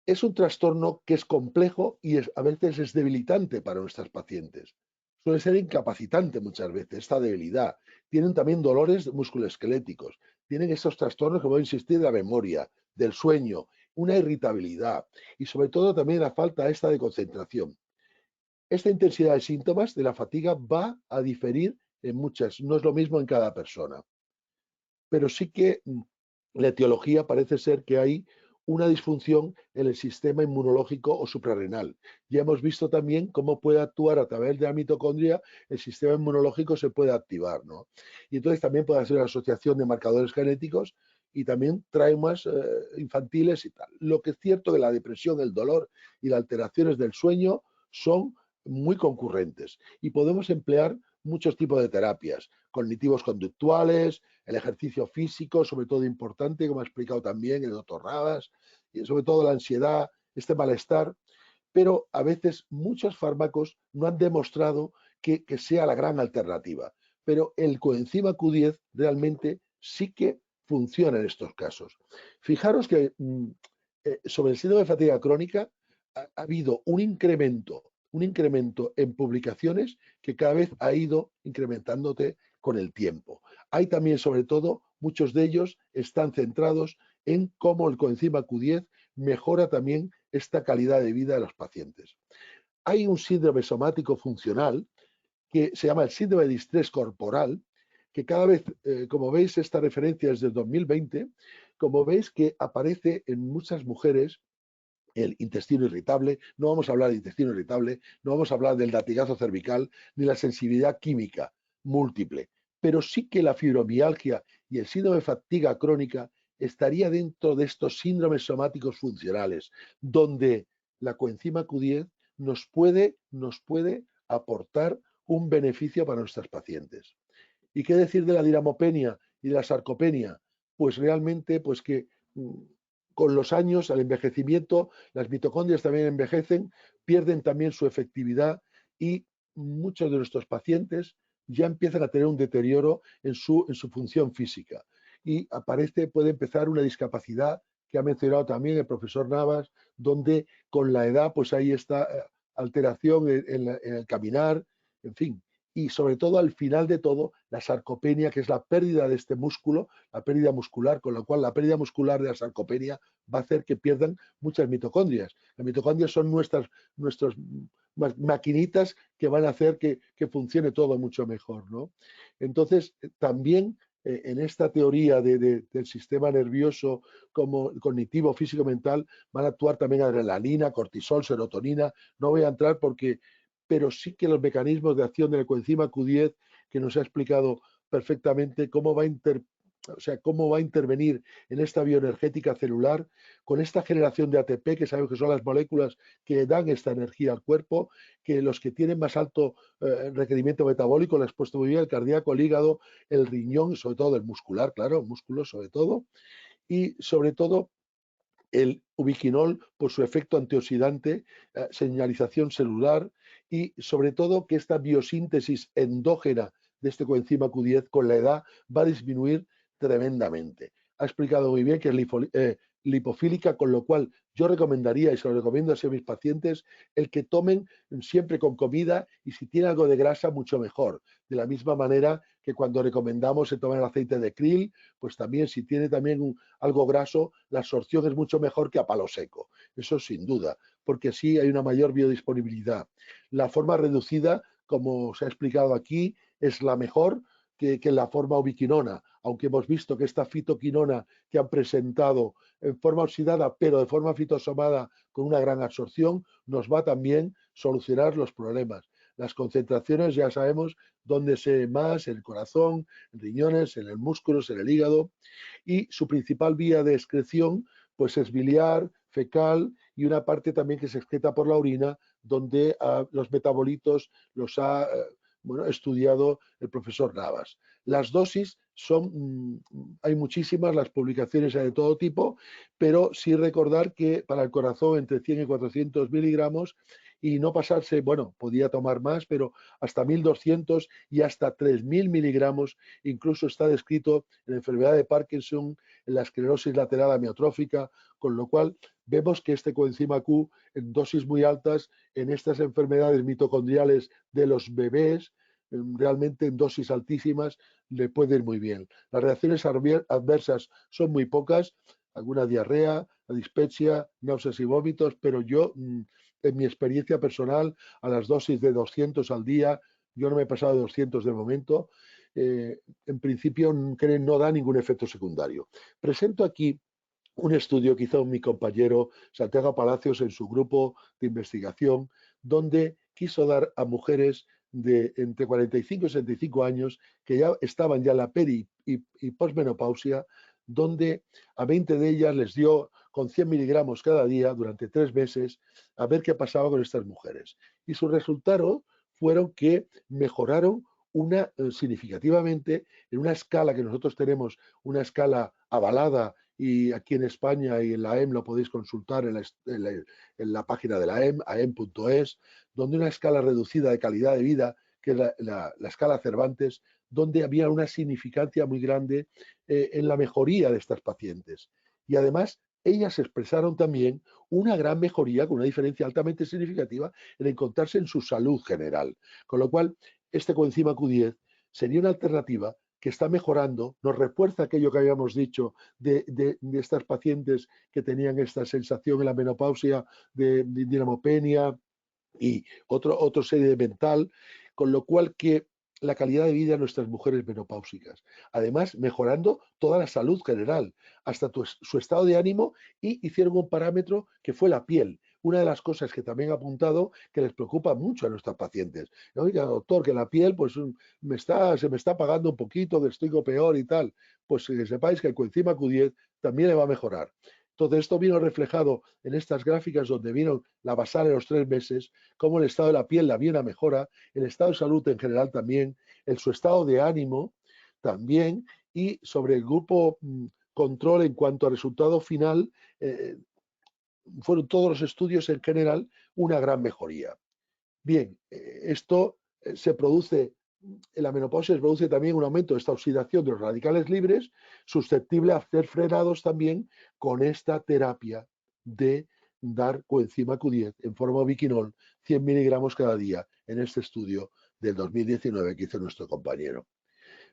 Es un trastorno que es complejo y a veces es debilitante para nuestras pacientes. Suele ser incapacitante muchas veces, esta debilidad. Tienen también dolores musculoesqueléticos. Tienen estos trastornos que voy a insistir de la memoria, del sueño, una irritabilidad y sobre todo también la falta esta de concentración. Esta intensidad de síntomas de la fatiga va a diferir en muchas, no es lo mismo en cada persona. Pero sí que la etiología parece ser que hay una disfunción en el sistema inmunológico o suprarrenal. Ya hemos visto también cómo puede actuar a través de la mitocondria, el sistema inmunológico se puede activar, ¿no? Y entonces también puede ser una asociación de marcadores genéticos y también traumas infantiles y tal. Lo que es cierto que la depresión, el dolor y las alteraciones del sueño son muy concurrentes y podemos emplear muchos tipos de terapias, cognitivos conductuales, el ejercicio físico, sobre todo importante, como ha explicado también el doctor Navas, y sobre todo la ansiedad, este malestar, pero a veces muchos fármacos no han demostrado que sea la gran alternativa, pero el coenzima Q10 realmente sí que funciona en estos casos. Fijaros que sobre el síndrome de fatiga crónica ha habido un incremento en publicaciones que cada vez ha ido incrementándote con el tiempo. Hay también, sobre todo, muchos de ellos están centrados en cómo el coenzima Q10 mejora también esta calidad de vida de los pacientes. Hay un síndrome somático funcional que se llama el síndrome de distrés corporal, que cada vez, como veis, esta referencia es del 2020, como veis que aparece en muchas mujeres el intestino irritable, no vamos a hablar de intestino irritable, no vamos a hablar del latigazo cervical, ni la sensibilidad química múltiple, pero sí que la fibromialgia y el síndrome de fatiga crónica estaría dentro de estos síndromes somáticos funcionales, donde la coenzima Q10 nos puede aportar un beneficio para nuestras pacientes. ¿Y qué decir de la dinamopenia y de la sarcopenia? Pues realmente, pues que con los años, al envejecimiento, las mitocondrias también envejecen, pierden también su efectividad y muchos de nuestros pacientes ya empiezan a tener un deterioro en su función física y puede empezar una discapacidad que ha mencionado también el profesor Navas, donde con la edad pues hay esta alteración en el caminar, en fin. Y sobre todo al final de todo, la sarcopenia, que es la pérdida de este músculo, la pérdida muscular, con lo cual la pérdida muscular de la sarcopenia va a hacer que pierdan muchas mitocondrias. Las mitocondrias son nuestras maquinitas que van a hacer que funcione todo mucho mejor, ¿no? Entonces, también en esta teoría del sistema nervioso como cognitivo, físico, mental, van a actuar también adrenalina, cortisol, serotonina. No voy a entrar pero sí que los mecanismos de acción del coenzima Q10 que nos ha explicado perfectamente cómo va a intervenir en esta bioenergética celular con esta generación de ATP, que sabemos que son las moléculas que dan esta energía al cuerpo, que los que tienen más alto requerimiento metabólico, lo he expuesto muy bien, el cardíaco, el hígado, el riñón, sobre todo el muscular, claro, el músculo sobre todo, y sobre todo el ubiquinol por su efecto antioxidante, señalización celular y sobre todo que esta biosíntesis endógena de este coenzima Q10 con la edad va a disminuir tremendamente. Ha explicado muy bien que es lipofílica, con lo cual yo recomendaría, y se lo recomiendo así a mis pacientes, el que tomen siempre con comida y si tiene algo de grasa, mucho mejor. De la misma manera que cuando recomendamos se tome el aceite de krill, pues también si tiene también algo graso, la absorción es mucho mejor que a palo seco. Eso sin duda, porque así hay una mayor biodisponibilidad. La forma reducida, como se ha explicado aquí, es la mejor que la forma ubiquinona, aunque hemos visto que esta fitoquinona que han presentado en forma oxidada, pero de forma fitosomada con una gran absorción, nos va también a solucionar los problemas. Las concentraciones ya sabemos dónde se ve más, en el corazón, en riñones, en el músculo, en el hígado, y su principal vía de excreción pues es biliar, fecal y una parte también que se excreta por la orina, donde los metabolitos los ha estudiado el profesor Navas. Las dosis son, hay muchísimas, las publicaciones hay de todo tipo, pero sí recordar que para el corazón entre 100 y 400 miligramos y no pasarse, bueno, podía tomar más, pero hasta 1200 y hasta 3000 miligramos, incluso está descrito en la enfermedad de Parkinson, en la esclerosis lateral amiotrófica, con lo cual vemos que este coenzima Q en dosis muy altas en estas enfermedades mitocondriales de los bebés, realmente en dosis altísimas le puede ir muy bien. Las reacciones adversas son muy pocas, alguna diarrea, dispepsia, náuseas y vómitos, pero yo, en mi experiencia personal, a las dosis de 200 al día, yo no me he pasado de 200 de momento, en principio no da ningún efecto secundario. Presento aquí un estudio que hizo mi compañero Santiago Palacios en su grupo de investigación, donde quiso dar a mujeres de entre 45 y 65 años que ya estaban ya en la peri y posmenopausia, donde a 20 de ellas les dio con 100 miligramos cada día durante 3 meses a ver qué pasaba con estas mujeres. Y sus resultados fueron que mejoraron significativamente en una escala que nosotros tenemos, una escala avalada, y aquí en España y en la EM lo podéis consultar en la página de la EM, aem.es, donde una escala reducida de calidad de vida, que es la escala Cervantes, donde había una significancia muy grande en la mejoría de estas pacientes. Y además, ellas expresaron también una gran mejoría, con una diferencia altamente significativa, en encontrarse en su salud general. Con lo cual, este coenzima Q10 sería una alternativa que está mejorando, nos refuerza aquello que habíamos dicho de estas pacientes que tenían esta sensación en la menopausia de dinamopenia y otra serie de mental, con lo cual que la calidad de vida de nuestras mujeres menopáusicas. Además, mejorando toda la salud general, hasta su estado de ánimo, y hicieron un parámetro que fue la piel. Una de las cosas que también ha apuntado que les preocupa mucho a nuestras pacientes. Oiga, doctor, que la piel pues se me está apagando un poquito, que estoy peor y tal. Pues que sepáis que el coenzima Q10 también le va a mejorar. Entonces, esto vino reflejado en estas gráficas donde vieron la basal en los 3 meses, cómo el estado de la piel, la una mejora, el estado de salud en general también, su estado de ánimo también, y sobre el grupo control en cuanto al resultado final, fueron todos los estudios en general una gran mejoría. Bien, esto se produce, en la menopausia se produce también un aumento de esta oxidación de los radicales libres, susceptible a ser frenados también con esta terapia de dar coenzima Q10 en forma ubiquinol, 100 miligramos cada día, en este estudio del 2019 que hizo nuestro compañero.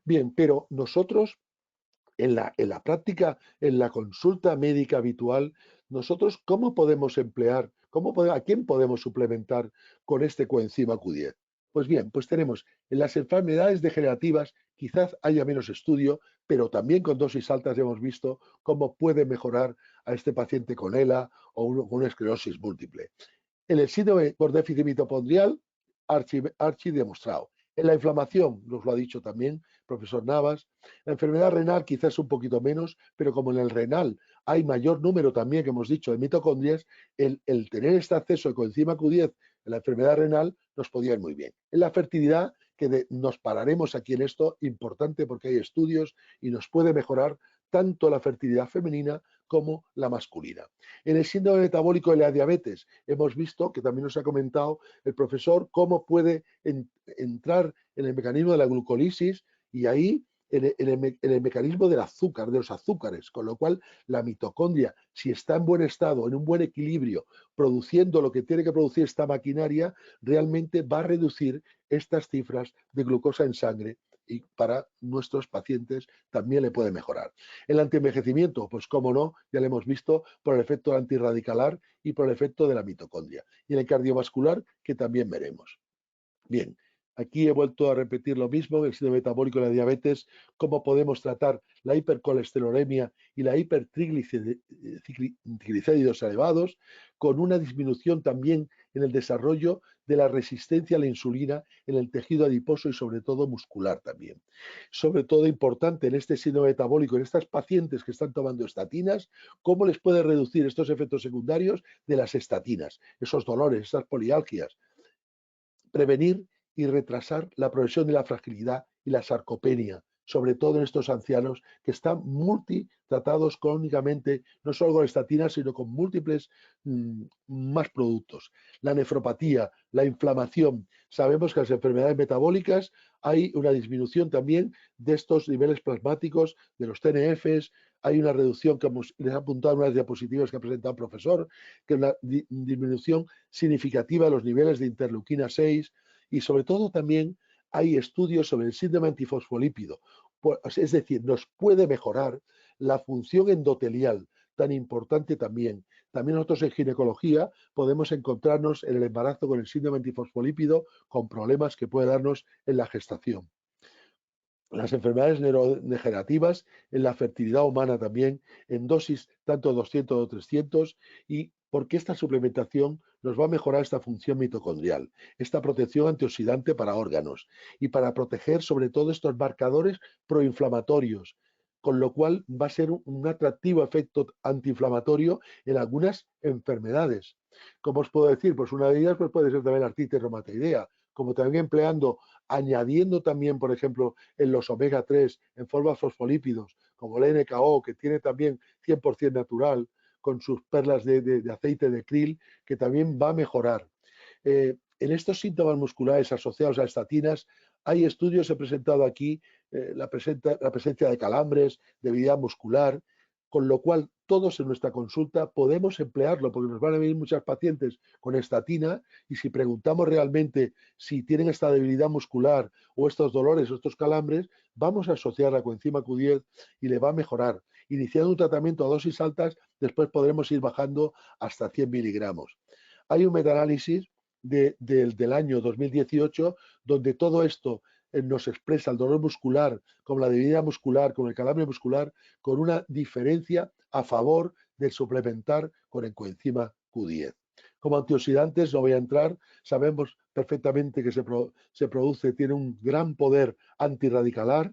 Bien, pero nosotros en la práctica, en la consulta médica habitual, nosotros ¿cómo podemos emplear, a quién podemos suplementar con este coenzima Q10? Pues bien, pues tenemos en las enfermedades degenerativas, quizás haya menos estudio, pero también con dosis altas hemos visto cómo puede mejorar a este paciente con ELA o con una esclerosis múltiple. En el síndrome por déficit mitocondrial, archi demostrado. En la inflamación, nos lo ha dicho también profesor Navas, la enfermedad renal quizás un poquito menos, pero como en el renal hay mayor número también, que hemos dicho, de mitocondrias, el tener este acceso de coenzima Q10 en la enfermedad renal nos podía ir muy bien. En la fertilidad, que nos pararemos aquí en esto, importante porque hay estudios y nos puede mejorar tanto la fertilidad femenina como la masculina. En el síndrome metabólico de la diabetes hemos visto, que también nos ha comentado el profesor, cómo puede entrar en el mecanismo de la glucólisis y ahí en el mecanismo del azúcar, de los azúcares, con lo cual la mitocondria, si está en buen estado, en un buen equilibrio, produciendo lo que tiene que producir esta maquinaria, realmente va a reducir estas cifras de glucosa en sangre y para nuestros pacientes también le puede mejorar. El antienvejecimiento, pues cómo no, ya lo hemos visto por el efecto antirradicalar y por el efecto de la mitocondria. Y en el cardiovascular, que también veremos. Bien, aquí he vuelto a repetir lo mismo, el síndrome metabólico de la diabetes, cómo podemos tratar la hipercolesterolemia y la hipertriglicéridos elevados, con una disminución también en el desarrollo de la resistencia a la insulina en el tejido adiposo y sobre todo muscular también. Sobre todo importante en este síndrome metabólico, en estas pacientes que están tomando estatinas, cómo les puede reducir estos efectos secundarios de las estatinas, esos dolores, esas polialgias, prevenir y retrasar la progresión de la fragilidad y la sarcopenia, sobre todo en estos ancianos que están multitratados crónicamente, no solo con estatinas, sino con múltiples más productos. La nefropatía, la inflamación. Sabemos que en las enfermedades metabólicas hay una disminución también de estos niveles plasmáticos, de los TNFs, hay una reducción que les ha apuntado en unas diapositivas que ha presentado el profesor, que es una disminución significativa de los niveles de interleuquina 6 y sobre todo también hay estudios sobre el síndrome antifosfolípido, es decir, nos puede mejorar la función endotelial, tan importante también. También nosotros en ginecología podemos encontrarnos en el embarazo con el síndrome antifosfolípido con problemas que puede darnos en la gestación. Las enfermedades neurodegenerativas, en la fertilidad humana también, en dosis tanto 200 o 300, y porque esta suplementación nos va a mejorar esta función mitocondrial, esta protección antioxidante para órganos y para proteger sobre todo estos marcadores proinflamatorios, con lo cual va a ser un atractivo efecto antiinflamatorio en algunas enfermedades. ¿Cómo os puedo decir? Pues una de ellas pues puede ser también la artritis reumatoidea, como también añadiendo también, por ejemplo, en los omega 3, en forma de fosfolípidos, como el NKO, que tiene también 100% natural, con sus perlas de aceite de krill, que también va a mejorar. En estos síntomas musculares asociados a estatinas, hay estudios, he presentado aquí, la presencia de calambres, debilidad muscular, con lo cual todos en nuestra consulta podemos emplearlo, porque nos van a venir muchas pacientes con estatina y si preguntamos realmente si tienen esta debilidad muscular o estos dolores o estos calambres, vamos a asociar la coenzima Q10 y le va a mejorar. Iniciando un tratamiento a dosis altas, después podremos ir bajando hasta 100 miligramos. Hay un metaanálisis del año 2018 donde todo esto nos expresa el dolor muscular, como la debilidad muscular, como el calambre muscular, con una diferencia a favor de suplementar con el coenzima Q10. Como antioxidantes no voy a entrar, sabemos perfectamente que se produce, tiene un gran poder antirradicalar,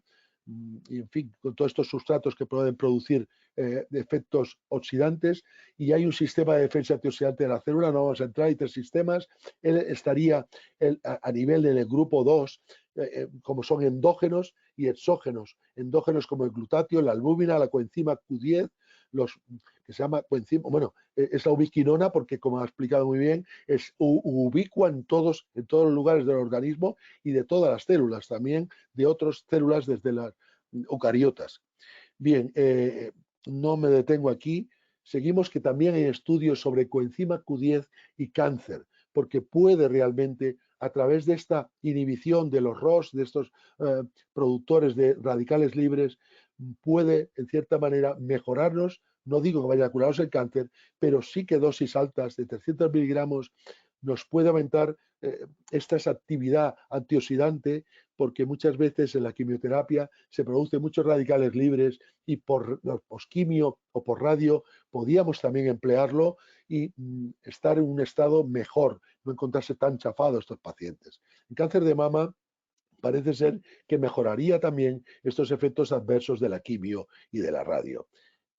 y en fin, con todos estos sustratos que pueden producir efectos oxidantes, y hay un sistema de defensa antioxidante de la célula, no vamos a entrar, hay 3 sistemas, él estaría a nivel del grupo 2, como son endógenos y exógenos, endógenos como el glutatio, la albúmina, la coenzima Q10, los que se llama coenzima, bueno, es la ubiquinona porque como ha explicado muy bien, es ubicua en todos los lugares del organismo y de todas las células, también de otras células desde las eucariotas. Bien, no me detengo aquí. Seguimos que también hay estudios sobre coenzima Q10 y cáncer, porque puede realmente, a través de esta inhibición de los ROS, de estos productores de radicales libres, puede, en cierta manera, mejorarnos. No digo que vaya a curarnos el cáncer, pero sí que dosis altas de 300 miligramos nos puede aumentar esta actividad antioxidante, porque muchas veces en la quimioterapia se producen muchos radicales libres y por posquimio o por radio podíamos también emplearlo y estar en un estado mejor, no encontrarse tan chafados estos pacientes. En cáncer de mama parece ser que mejoraría también estos efectos adversos de la quimio y de la radio.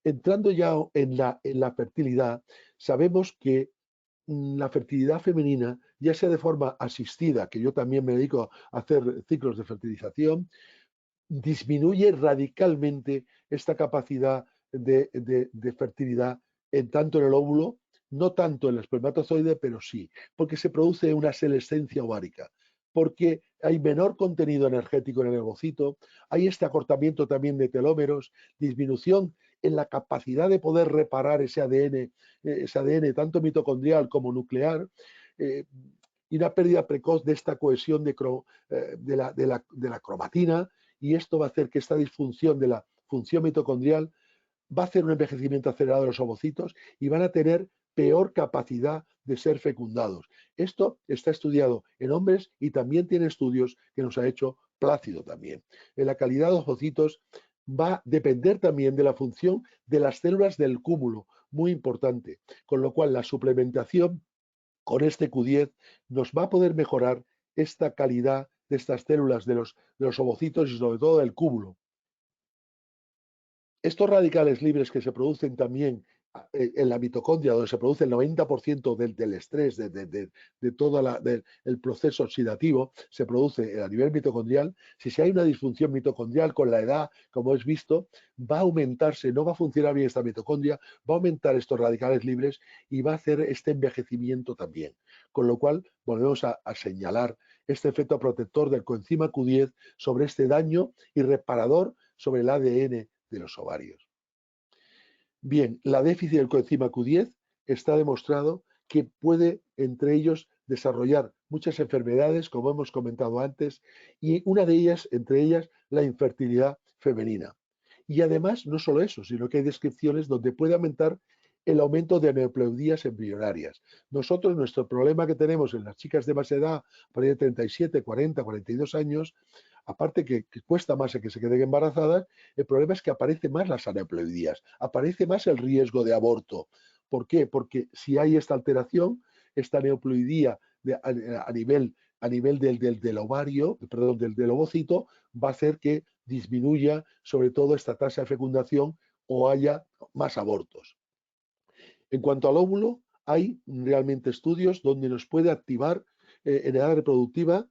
Entrando ya en la fertilidad, sabemos que la fertilidad femenina, ya sea de forma asistida, que yo también me dedico a hacer ciclos de fertilización, disminuye radicalmente esta capacidad de fertilidad en tanto en el óvulo, no tanto en el espermatozoide, pero sí, porque se produce una senescencia ovárica, porque hay menor contenido energético en el ovocito, hay este acortamiento también de telómeros, disminución en la capacidad de poder reparar ese ADN tanto mitocondrial como nuclear, y una pérdida precoz de esta cohesión de la cromatina, y esto va a hacer que esta disfunción de la función mitocondrial va a hacer un envejecimiento acelerado de los ovocitos y van a tener peor capacidad de ser fecundados. Esto está estudiado en hombres y también tiene estudios que nos ha hecho Plácido también. En la calidad de los ovocitos va a depender también de la función de las células del cúmulo, muy importante, con lo cual la suplementación con este Q10 nos va a poder mejorar esta calidad de estas células de los ovocitos y sobre todo del cúmulo. Estos radicales libres que se producen también en la mitocondria, donde se produce el 90% del estrés, de todo el proceso oxidativo, se produce a nivel mitocondrial. Si hay una disfunción mitocondrial con la edad, como es visto, va a aumentarse, no va a funcionar bien esta mitocondria, va a aumentar estos radicales libres y va a hacer este envejecimiento también. Con lo cual, volvemos a señalar este efecto protector del coenzima Q10 sobre este daño y reparador sobre el ADN de los ovarios. Bien, la déficit del coenzima Q10 está demostrado que puede entre ellos desarrollar muchas enfermedades, como hemos comentado antes, y una de ellas, entre ellas, la infertilidad femenina. Y además, no solo eso, sino que hay descripciones donde puede aumentar el aumento de aneuploidías embrionarias. Nosotros, nuestro problema que tenemos en las chicas de más edad, a partir de 37, 40, 42 años, aparte que cuesta más el que se queden embarazadas, el problema es que aparece más las aneuploidías, aparece más el riesgo de aborto. ¿Por qué? Porque si hay esta alteración, esta aneuploidía a nivel del ovario, perdón, del ovocito, va a hacer que disminuya sobre todo esta tasa de fecundación o haya más abortos. En cuanto al óvulo, hay realmente estudios donde nos puede activar en edad reproductiva,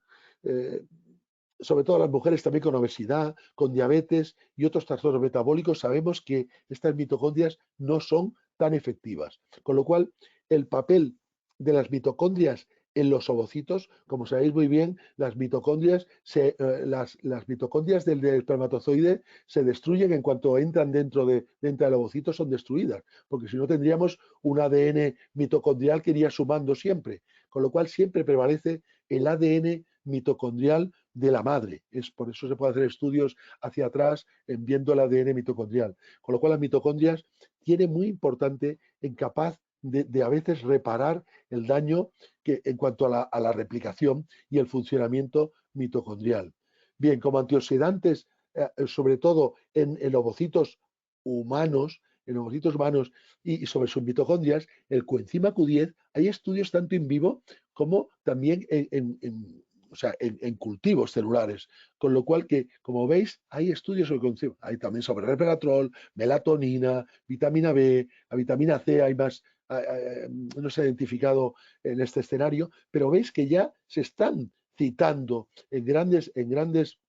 sobre todo las mujeres también con obesidad, con diabetes y otros trastornos metabólicos. Sabemos que estas mitocondrias no son tan efectivas. Con lo cual, el papel de las mitocondrias en los ovocitos, como sabéis muy bien, las mitocondrias del espermatozoide se destruyen en cuanto entran dentro del ovocito, son destruidas, porque si no tendríamos un ADN mitocondrial que iría sumando siempre, con lo cual siempre prevalece el ADN mitocondrial de la madre. Por eso se puede hacer estudios hacia atrás viendo el ADN mitocondrial. Con lo cual las mitocondrias tienen muy importante en capaz de a veces reparar el daño que en cuanto a la replicación y el funcionamiento mitocondrial. Bien, como antioxidantes, sobre todo en ovocitos humanos, y sobre sus mitocondrias, el coenzima Q10, hay estudios tanto in vivo como también en cultivos celulares, con lo cual que, como veis, hay estudios sobre coenzima, hay también sobre resveratrol, melatonina, vitamina B, la vitamina C, hay más, no se ha identificado en este escenario, pero veis que ya se están citando en grandes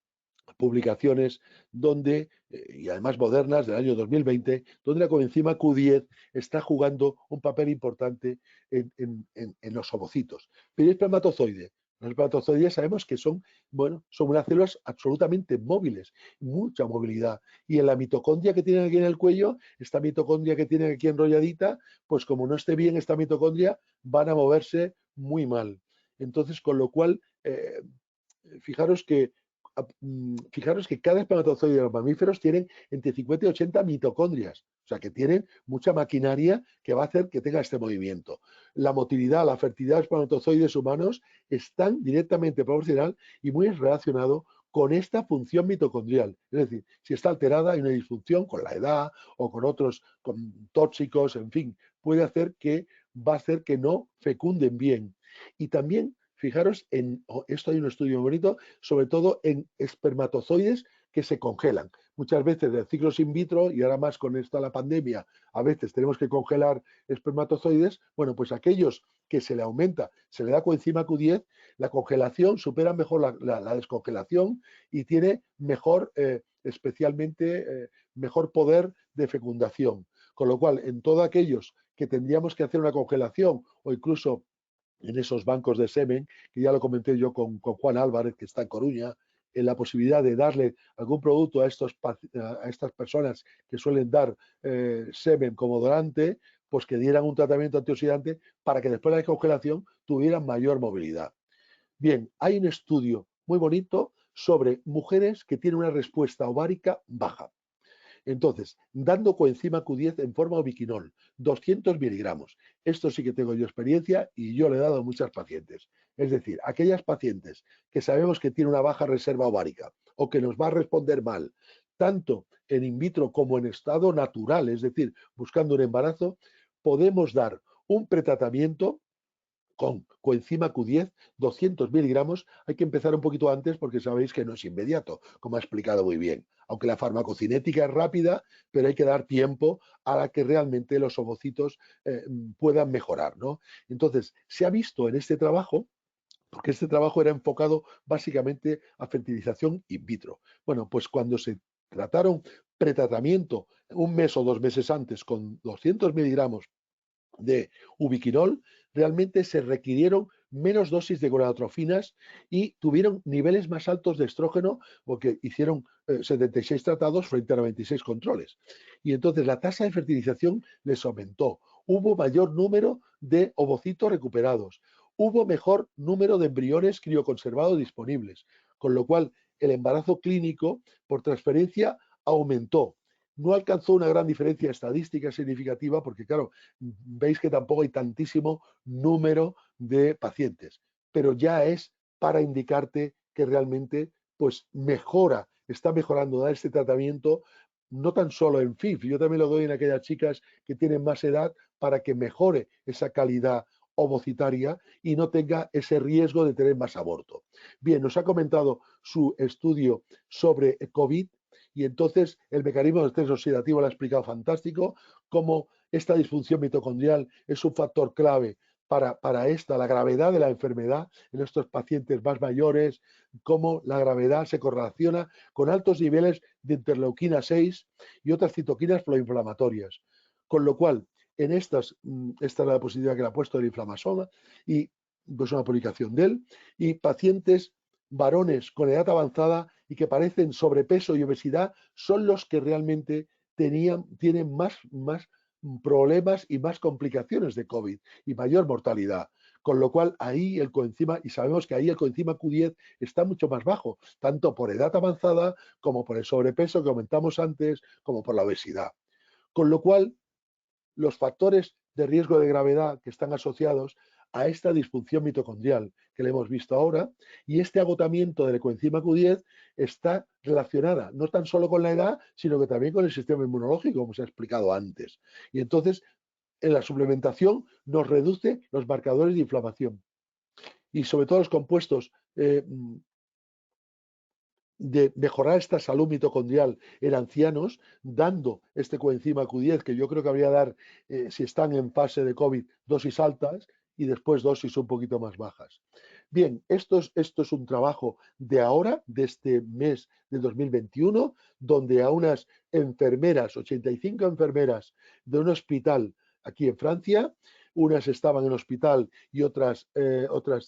publicaciones donde, y además modernas del año 2020, donde la coenzima Q10 está jugando un papel importante en los ovocitos. Pero el espermatozoide, los espermatozoides sabemos que son unas células absolutamente móviles, mucha movilidad. Y en la mitocondria que tienen aquí en el cuello, esta mitocondria que tienen aquí enrolladita, pues como no esté bien esta mitocondria, van a moverse muy mal. Entonces, con lo cual, fijaros que cada espermatozoide de los mamíferos tienen entre 50 y 80 mitocondrias, o sea que tienen mucha maquinaria que va a hacer que tenga este movimiento. La motilidad, la fertilidad de espermatozoides humanos están directamente proporcional y muy relacionado con esta función mitocondrial. Es decir, si está alterada hay una disfunción con la edad o con otros con tóxicos, en fin, va a hacer que no fecunden bien. Y también fijaros esto hay un estudio muy bonito, sobre todo en espermatozoides que se congelan. Muchas veces de ciclos in vitro, y ahora más con esta la pandemia, a veces tenemos que congelar espermatozoides. Bueno, pues aquellos que se le aumenta, se le da coenzima Q10, la congelación supera mejor la descongelación y tiene mejor, especialmente, mejor poder de fecundación. Con lo cual, en todos aquellos que tendríamos que hacer una congelación o incluso en esos bancos de semen, que ya lo comenté yo con Juan Álvarez, que está en Coruña, en la posibilidad de darle algún producto a estas personas que suelen dar semen como donante, pues que dieran un tratamiento antioxidante para que después de la congelación tuvieran mayor movilidad. Bien, hay un estudio muy bonito sobre mujeres que tienen una respuesta ovárica baja. Entonces, dando coenzima Q10 en forma ubiquinol, 200 miligramos. Esto sí que tengo yo experiencia y yo le he dado a muchas pacientes. Es decir, aquellas pacientes que sabemos que tienen una baja reserva ovárica o que nos va a responder mal, tanto en in vitro como en estado natural, es decir, buscando un embarazo, podemos dar un pretratamiento con coenzima Q10, 200 miligramos. Hay que empezar un poquito antes porque sabéis que no es inmediato, como ha explicado muy bien. Aunque la farmacocinética es rápida, pero hay que dar tiempo a la que realmente los ovocitos puedan mejorar, ¿no? Entonces, se ha visto en este trabajo, porque este trabajo era enfocado básicamente a fertilización in vitro. Bueno, pues cuando se trataron pretratamiento un mes o 2 meses antes con 200 miligramos de ubiquinol, realmente se requirieron menos dosis de gonadotrofinas y tuvieron niveles más altos de estrógeno porque hicieron 76 tratados frente a 96 controles. Y entonces la tasa de fertilización les aumentó. Hubo mayor número de ovocitos recuperados. Hubo mejor número de embriones crioconservados disponibles, con lo cual el embarazo clínico por transferencia aumentó. No alcanzó una gran diferencia estadística significativa porque, claro, veis que tampoco hay tantísimo número de pacientes, pero ya es para indicarte que realmente pues mejora, está mejorando dar este tratamiento, no tan solo en FIF, yo también lo doy en aquellas chicas que tienen más edad para que mejore esa calidad ovocitaria y no tenga ese riesgo de tener más aborto. Bien, nos ha comentado su estudio sobre COVID. Y entonces el mecanismo del estrés oxidativo lo ha explicado fantástico, cómo esta disfunción mitocondrial es un factor clave para la gravedad de la enfermedad en estos pacientes más mayores, cómo la gravedad se correlaciona con altos niveles de interleuquina 6 y otras citoquinas proinflamatorias. Con lo cual, en esta es la diapositiva que le ha puesto el inflamasoma y pues una publicación de él, y pacientes varones con edad avanzada y que parecen sobrepeso y obesidad son los que realmente tienen más problemas y más complicaciones de COVID y mayor mortalidad. Con lo cual ahí el coenzima, y sabemos que ahí el coenzima Q10 está mucho más bajo, tanto por edad avanzada como por el sobrepeso que comentamos antes, como por la obesidad. Con lo cual, los factores de riesgo de gravedad que están asociados a esta disfunción mitocondrial que le hemos visto ahora, y este agotamiento de la coenzima Q10 está relacionada no tan solo con la edad, sino que también con el sistema inmunológico, como se ha explicado antes. Y entonces, en la suplementación nos reduce los marcadores de inflamación. Y sobre todo los compuestos de mejorar esta salud mitocondrial en ancianos, dando este coenzima Q10, que yo creo que habría que dar, si están en fase de COVID, dosis altas y después dosis un poquito más bajas. Bien, esto es un trabajo de ahora, de este mes de 2021, donde a unas enfermeras, 85 enfermeras de un hospital aquí en Francia, unas estaban en hospital y otras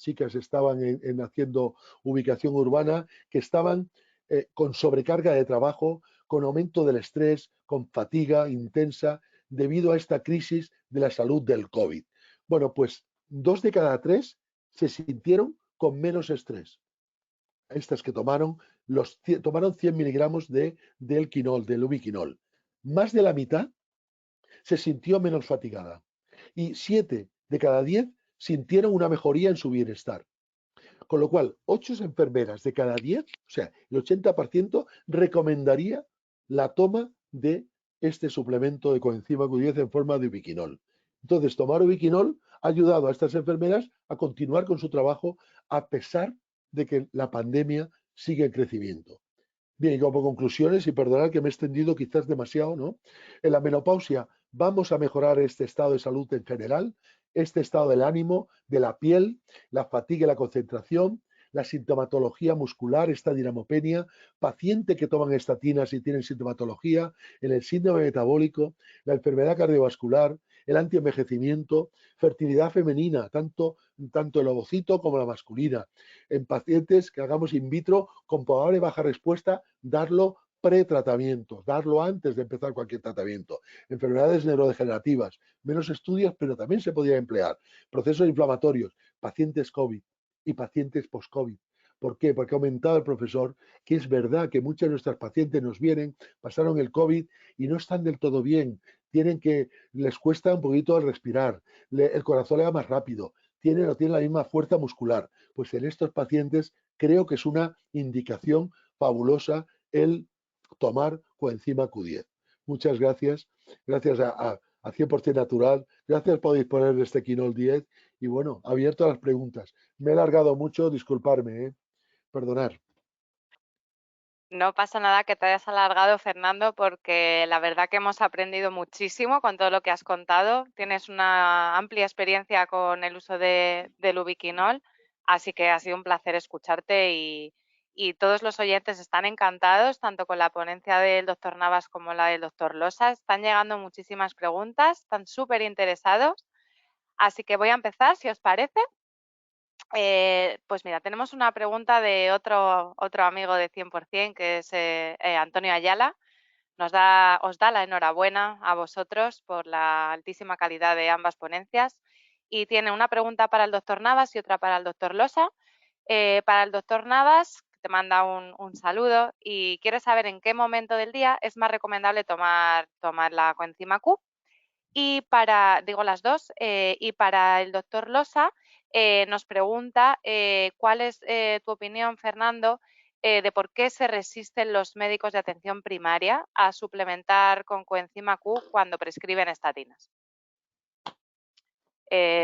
chicas estaban haciendo ubicación urbana, que estaban con sobrecarga de trabajo, con aumento del estrés, con fatiga intensa, debido a esta crisis de la salud del COVID. Bueno, pues 2 de cada 3 se sintieron con menos estrés. Estas que tomaron 100 miligramos del quinol, del ubiquinol. Más de la mitad se sintió menos fatigada. Y 7 de cada 10 sintieron una mejoría en su bienestar. Con lo cual, 8 enfermeras de cada 10, o sea, el 80%, recomendaría la toma de este suplemento de coenzima Q10 en forma de ubiquinol. Entonces, tomar ubiquinol ha ayudado a estas enfermeras a continuar con su trabajo, a pesar de que la pandemia sigue en crecimiento. Bien, y como conclusiones, y perdonad que me he extendido quizás demasiado, ¿no? En la menopausia vamos a mejorar este estado de salud en general, este estado del ánimo, de la piel, la fatiga y la concentración, la sintomatología muscular, esta dinamopenia, pacientes que toman estatinas y tienen sintomatología, en el síndrome metabólico, la enfermedad cardiovascular, el antienvejecimiento, fertilidad femenina, tanto el ovocito como la masculina, en pacientes que hagamos in vitro con probable baja respuesta, darlo pretratamiento, darlo antes de empezar cualquier tratamiento. Enfermedades neurodegenerativas, menos estudios, pero también se podría emplear. Procesos inflamatorios, pacientes COVID y pacientes post-COVID. ¿Por qué? Porque ha aumentado el profesor que es verdad que muchas de nuestras pacientes nos vienen, pasaron el COVID y no están del todo bien. Les cuesta un poquito el respirar, el corazón le va más rápido, no tienen la misma fuerza muscular. Pues en estos pacientes creo que es una indicación fabulosa el tomar coenzima Q10. Muchas gracias. Gracias a 100% Natural. Gracias por disponer de este Quinol 10. Y bueno, abierto a las preguntas. Me he alargado mucho, disculparme, perdonar. No pasa nada que te hayas alargado, Fernando, porque la verdad que hemos aprendido muchísimo con todo lo que has contado. Tienes una amplia experiencia con el uso del ubiquinol, así que ha sido un placer escucharte y todos los oyentes están encantados, tanto con la ponencia del doctor Navas como la del doctor Losa. Están llegando muchísimas preguntas, están súper interesados, así que voy a empezar, si os parece. Pues mira, tenemos una pregunta de otro amigo de 100%, que es Antonio Ayala. Os da la enhorabuena a vosotros por la altísima calidad de ambas ponencias y tiene una pregunta para el doctor Navas y otra para el doctor Losa. Para el doctor Navas, te manda un saludo y quiere saber en qué momento del día es más recomendable tomar la coenzima Q. Y digo las dos, y para el doctor Losa nos pregunta cuál es tu opinión, Fernando, de por qué se resisten los médicos de atención primaria a suplementar con coenzima Q cuando prescriben estatinas.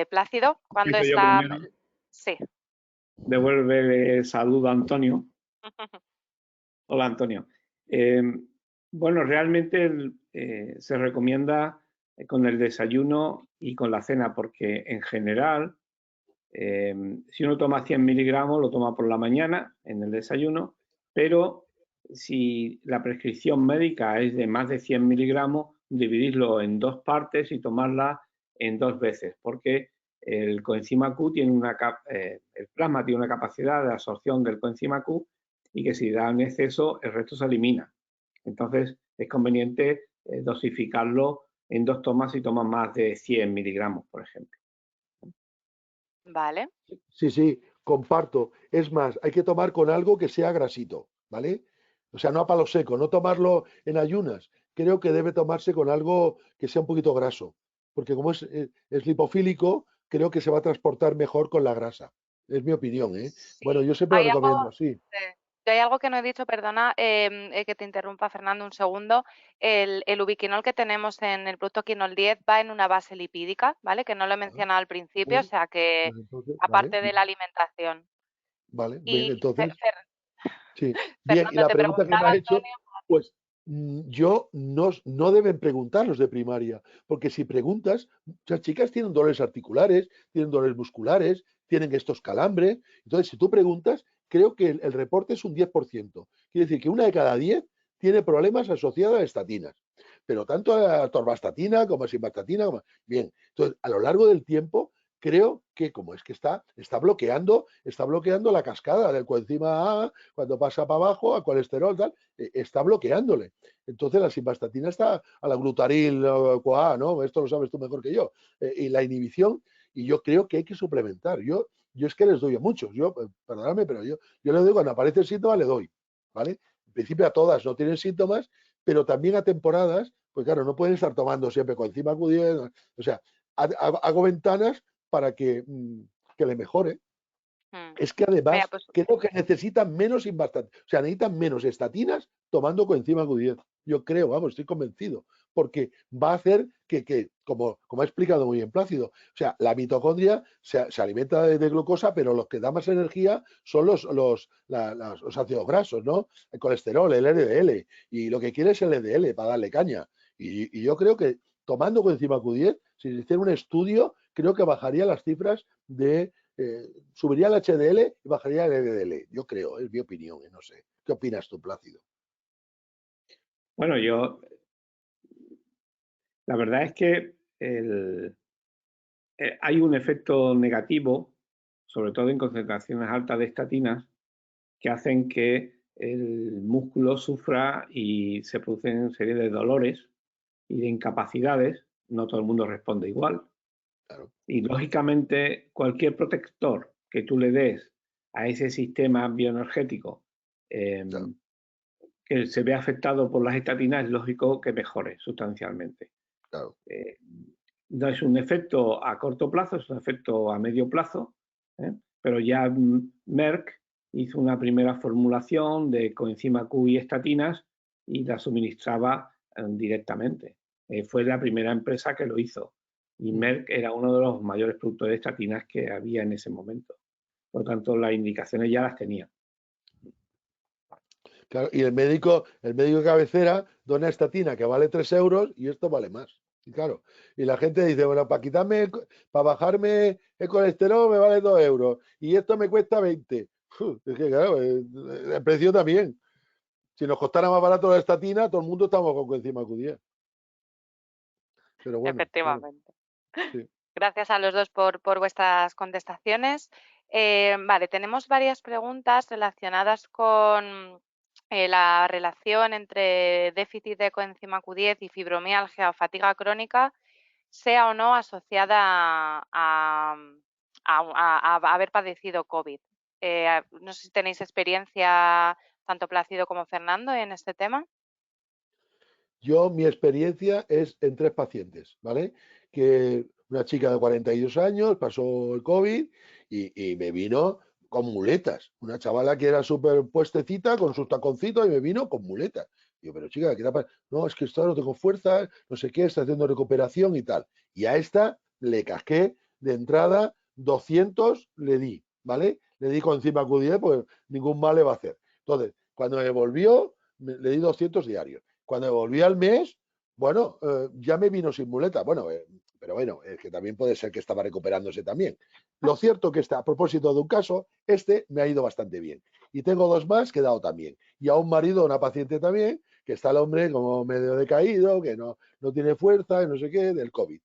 Plácido, ¿cuándo es la...? Sí. Devuelve saludo a Antonio. Hola, Antonio. Bueno, realmente se recomienda con el desayuno y con la cena, porque en general, si uno toma 100 miligramos, lo toma por la mañana en el desayuno, pero si la prescripción médica es de más de 100 miligramos, dividirlo en dos partes y tomarla en 2 veces, porque el coenzima Q tiene el plasma tiene una capacidad de absorción del coenzima Q y que si da en exceso, el resto se elimina. Entonces, es conveniente dosificarlo en 2 tomas si toman más de 100 miligramos, por ejemplo. Vale. Sí, comparto. Es más, hay que tomar con algo que sea grasito, ¿vale? O sea, no a palo seco, no tomarlo en ayunas. Creo que debe tomarse con algo que sea un poquito graso, porque como es lipofílico, creo que se va a transportar mejor con la grasa. Es mi opinión, ¿eh? Sí. Bueno, yo siempre lo recomiendo así. Hay algo que no he dicho, perdona, que te interrumpa, Fernando, un segundo. El ubiquinol que tenemos en el producto Quinol 10 va en una base lipídica, ¿vale? Que no lo he mencionado al principio, o sea que Pues entonces, aparte de la alimentación. Vale, bien, Y entonces, sí. Bien, y Fernando, la te pregunta que me preguntaba ha hecho, Antonio. pues yo no deben preguntar los de primaria, porque si preguntas, muchas chicas tienen dolores articulares, tienen dolores musculares, tienen estos calambres. Entonces, si tú preguntas, creo que el reporte es un 10%. Quiere decir que una de cada 10 tiene problemas asociados a estatinas. Pero tanto a torvastatina como a simvastatina, bien. Entonces, a lo largo del tiempo, creo que como es que está bloqueando la cascada del coenzima A cuando pasa para abajo a colesterol, tal, está bloqueándole. Entonces la simvastatina está a la glutaril CoA, ¿no? Esto lo sabes tú mejor que yo. Y la inhibición, y yo creo que hay que suplementar. Yo es que les doy a muchos. Perdóname, pero yo le doy cuando aparece el síntoma, le doy, ¿vale? En principio a todas no tienen síntomas, pero también a temporadas, pues claro, no pueden estar tomando siempre coenzima Q10, o sea, hago ventanas para que le mejore. Es que además Pues, creo que necesitan menos simvastatina, o sea, necesitan menos estatinas tomando coenzima Q10. Yo creo, vamos, estoy convencido, porque va a hacer que como ha explicado muy bien Plácido, o sea, la mitocondria se alimenta de glucosa, pero los que dan más energía son los ácidos grasos, ¿no? El colesterol, el LDL, y lo que quiere es el LDL para darle caña. Y yo creo que tomando coenzima Q10, si se hiciera un estudio, creo que bajaría las cifras subiría el HDL y bajaría el LDL. Yo creo, es mi opinión, no sé. ¿Qué opinas tú, Plácido? Bueno, la verdad es que hay un efecto negativo, sobre todo en concentraciones altas de estatinas, que hacen que el músculo sufra y se producen una serie de dolores y de incapacidades. No todo el mundo responde igual. Claro. Y lógicamente cualquier protector que tú le des a ese sistema bioenergético Claro. que se ve afectado por las estatinas, es lógico que mejore sustancialmente. Claro. No es un efecto a corto plazo, es un efecto a medio plazo, pero ya Merck hizo una primera formulación de coenzima Q y estatinas y la suministraba directamente. Fue la primera empresa que lo hizo y Merck era uno de los mayores productores de estatinas que había en ese momento. Por lo tanto, las indicaciones ya las tenía. Claro, y el médico de cabecera dona estatina que vale 3 euros y esto vale más. Y claro, y la gente dice, bueno, para bajarme el colesterol me vale 2 euros y esto me cuesta 20. Es que claro, el precio también. Si nos costara más barato la estatina, todo el mundo estamos con coenzima Q10. Pero bueno, claro, Efectivamente. sí. Gracias a los dos por vuestras contestaciones. Vale, tenemos varias preguntas relacionadas con la relación entre déficit de coenzima Q10 y fibromialgia o fatiga crónica, sea o no asociada a haber padecido COVID. No sé si tenéis experiencia, tanto Plácido como Fernando, en este tema. Mi experiencia es en 3 pacientes, ¿vale? Que una chica de 42 años pasó el COVID y me vino con muletas. Una chavala que era súper puestecita con sus taconcitos y me vino con muletas. Digo, pero chica, ¿qué te pasa? No, es que esto no tengo fuerza, no sé qué, está haciendo recuperación y tal. Y a esta le casqué de entrada 200, le di, ¿vale? Le di con encima Q10, pues ningún mal le va a hacer. Entonces, cuando me volvió, le di 200 diarios. Cuando me volví al mes, bueno, ya me vino sin muleta. Bueno, pero bueno, es que también puede ser que estaba recuperándose también. Lo cierto que a propósito de un caso, me ha ido bastante bien. Y tengo 2 más que he dado también. Y a un marido, una paciente también, que está el hombre como medio decaído, que no tiene fuerza, y no sé qué, del COVID.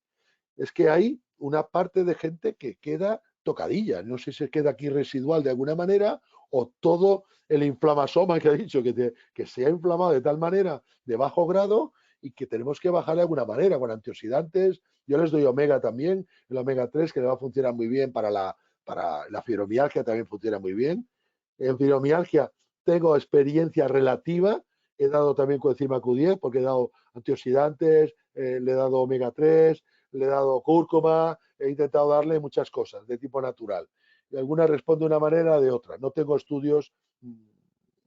Es que hay una parte de gente que queda tocadilla. No sé si se queda aquí residual de alguna manera o todo el inflamasoma que ha dicho, que se ha inflamado de tal manera de bajo grado y que tenemos que bajar de alguna manera con antioxidantes. Yo les doy omega también, el omega 3 que le va a funcionar muy bien para la fibromialgia, también funciona muy bien. En fibromialgia tengo experiencia relativa, he dado también coenzima Q10 porque he dado antioxidantes, le he dado omega 3, le he dado cúrcuma, he intentado darle muchas cosas de tipo natural. Y algunas responde de una manera, de otra. No tengo estudios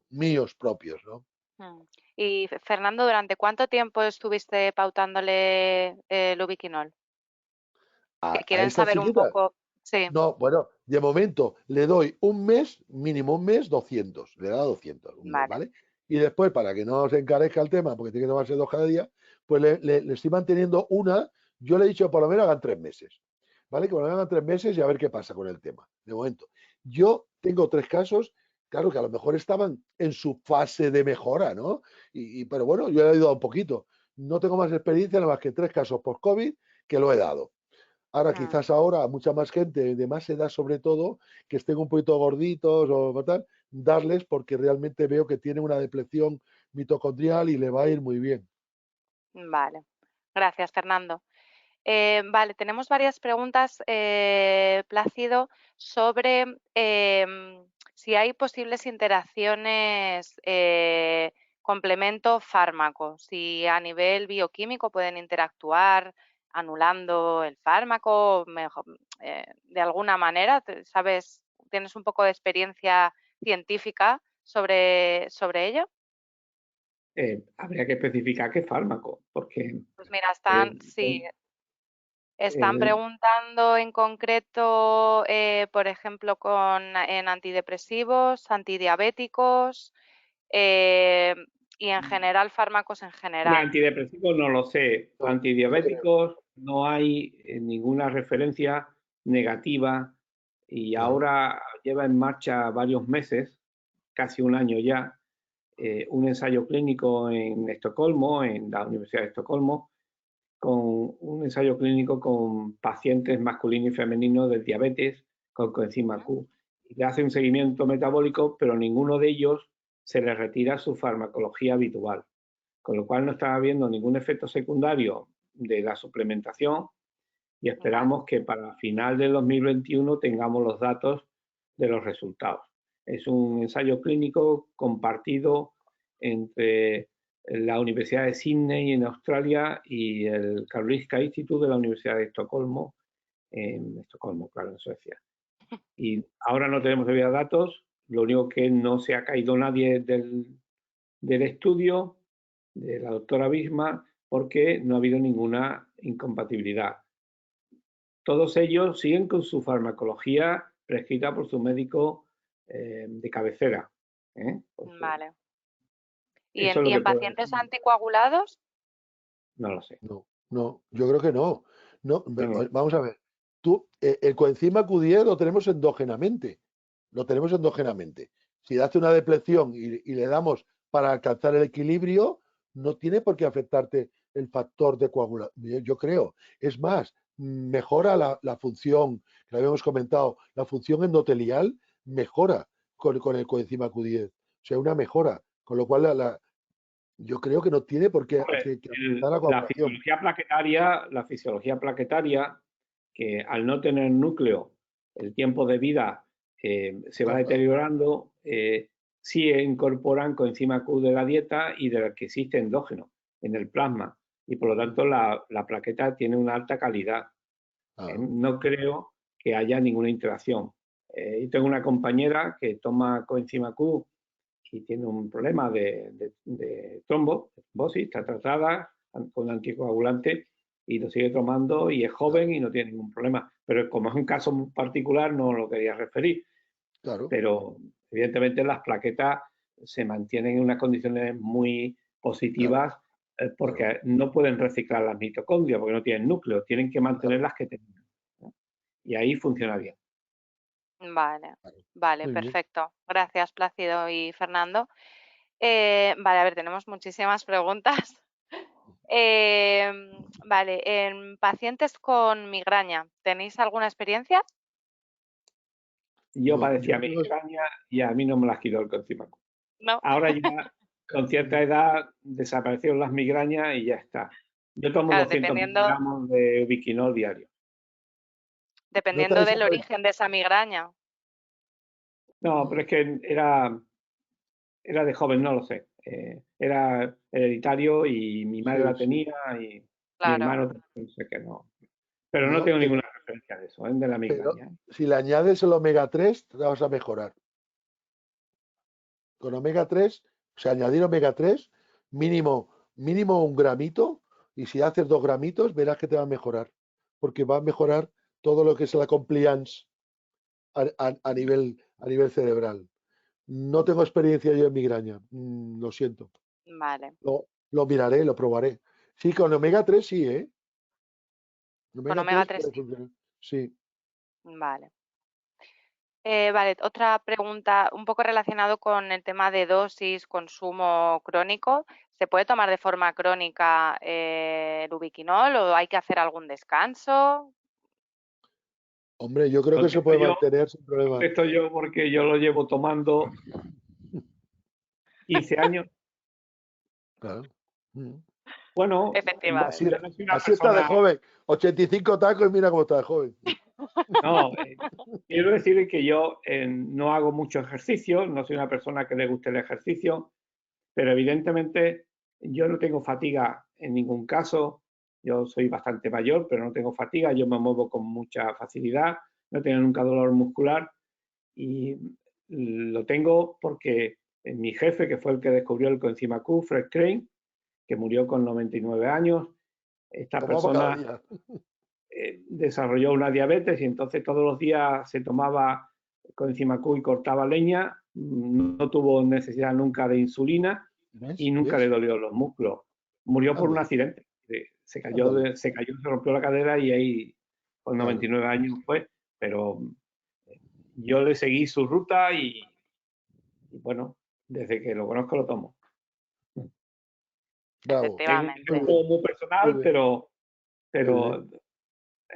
míos propios, ¿no? Y Fernando, ¿durante cuánto tiempo estuviste pautándole el ubiquinol? Que A quieren esta saber un chiquita, poco. Sí, no, bueno, de momento le doy un mes, mínimo un mes, 200. Le da 200, un mes, vale. ¿vale? Y después, para que no se encarezca el tema, porque tiene que tomarse 2 cada día, pues le estoy manteniendo una. Yo le he dicho por lo menos hagan 3 meses, ¿vale? Que por lo menos hagan 3 meses y a ver qué pasa con el tema. De momento, yo tengo 3 casos, claro, que a lo mejor estaban en su fase de mejora, ¿no? Pero bueno, yo le he ayudado un poquito. No tengo más experiencia, nada más que 3 casos post-COVID que lo he dado. Ahora, quizás ahora, mucha más gente de más edad, sobre todo, que estén un poquito gorditos o tal, darles porque realmente veo que tiene una depresión mitocondrial y le va a ir muy bien. Vale. Gracias, Fernando. Vale, tenemos varias preguntas, Plácido, sobre si hay posibles interacciones complemento-fármaco, si a nivel bioquímico pueden interactuar anulando el fármaco, de alguna manera, ¿sabes? ¿Tienes un poco de experiencia científica sobre ello? habría que especificar qué fármaco, porque Pues mira, están preguntando en concreto, por ejemplo, en antidepresivos, antidiabéticos y en general fármacos en de general. antidepresivos no lo sé, No, antidiabéticos no hay ninguna referencia negativa y ahora lleva en marcha varios meses, casi un año ya, un ensayo clínico en Estocolmo, en la Universidad de Estocolmo, con un ensayo clínico con pacientes masculinos y femeninos de diabetes con coenzima Q. Y le hace un seguimiento metabólico, pero ninguno de ellos se les retira su farmacología habitual, con lo cual no está habiendo ningún efecto secundario de la suplementación y esperamos que para final del 2021 tengamos los datos de los resultados. Es un ensayo clínico compartido entre la Universidad de Sydney en Australia y el Karolinska Institute de la Universidad de Estocolmo, en Estocolmo, claro, en Suecia. Y ahora no tenemos todavía datos, lo único que no se ha caído nadie del estudio de la doctora Bisma porque no ha habido ninguna incompatibilidad. Todos ellos siguen con su farmacología prescrita por su médico de cabecera. Vale. ¿Y Eso es lo en que puedo pacientes decir. anticoagulados? No lo sé. no, yo creo que no. No, No. vamos a ver. Tú, el coenzima Q10 lo tenemos endógenamente. Lo tenemos endógenamente. Si hace una depleción y le damos para alcanzar el equilibrio, no tiene por qué afectarte el factor de coagulación. Yo creo. Es más, mejora la función, que lo habíamos comentado, la función endotelial mejora con el coenzima Q10. O sea, una mejora. Con lo cual, yo creo que no tiene por qué Hombre, afectar la coagulación. la fisiología plaquetaria, que al no tener núcleo, el tiempo de vida se va Ajá. deteriorando, sí incorporan coenzima Q de la dieta y del que existe endógeno en el plasma. Y por lo tanto la plaqueta tiene una alta calidad. No creo que haya ninguna interacción. Yo tengo una compañera que toma coenzima Q y tiene un problema de trombosis, está tratada con anticoagulante y lo sigue tomando y es joven y no tiene ningún problema. Pero como es un caso particular, no lo quería referir. Claro. Pero evidentemente las plaquetas se mantienen en unas condiciones muy positivas porque no pueden reciclar las mitocondrias porque no tienen núcleo, tienen que mantener las que tienen. Y ahí funciona bien. Vale, Muy bien. perfecto. Gracias, Plácido y Fernando. Vale, a ver, tenemos muchísimas preguntas. Vale, en pacientes con migraña, ¿tenéis alguna experiencia? Yo No, padecía migraña y a mí no me las quitó el coenzima Q. No. Ahora ya, con cierta edad, desaparecieron las migrañas y ya está. Yo tomo Claro, 200 miligramos de ubiquinol diario. ¿No te ha dependiendo del desaparecido? origen de esa migraña. No, pero es que era de joven, no lo sé. Era hereditario y mi madre Sí, la sí. tenía y mi Claro. hermano no sé qué no. Pero no No, tengo ninguna referencia de eso, de la pero migraña. si le añades el omega 3, te vas a mejorar. Con omega 3, o sea, añadir omega 3, mínimo un gramito, y si haces 2 gramitos, verás que te va a mejorar. Porque va a mejorar todo lo que es la compliance a nivel cerebral. No tengo experiencia yo en migraña, lo siento. Vale. Lo miraré, lo probaré. Sí, con omega 3 sí, ¿eh? Con Omega omega 3 3 puede sí. funcionar. Sí. Vale. Vale, otra pregunta un poco relacionado con el tema de dosis, consumo crónico. ¿Se puede tomar de forma crónica el ubiquinol o hay que hacer algún descanso? Hombre, yo creo que se Contesto puede yo, mantener sin problema. contesto yo porque yo lo llevo tomando 15 años. Claro. Bueno, Así, Efectivamente. yo no soy una así está de persona. joven. 85 tacos y mira cómo está de joven. No, quiero decir que yo no hago mucho ejercicio, no soy una persona que le guste el ejercicio, pero evidentemente yo no tengo fatiga en ningún caso. Yo soy bastante mayor, pero no tengo fatiga, yo me muevo con mucha facilidad, no tengo nunca dolor muscular y lo tengo porque mi jefe, que fue el que descubrió el coenzima Q, Fred Crane, que murió con 99 años. Esta Tomaba cada persona día. desarrolló una diabetes y entonces todos los días se tomaba coenzima Q y cortaba leña. No tuvo necesidad nunca de insulina y nunca le dolió los músculos. Murió por un accidente. Se cayó, se rompió la cadera y ahí con 99 años fue, pero yo le seguí su ruta y bueno, desde que lo conozco lo tomo. Bravo. Es un ejemplo muy personal, pero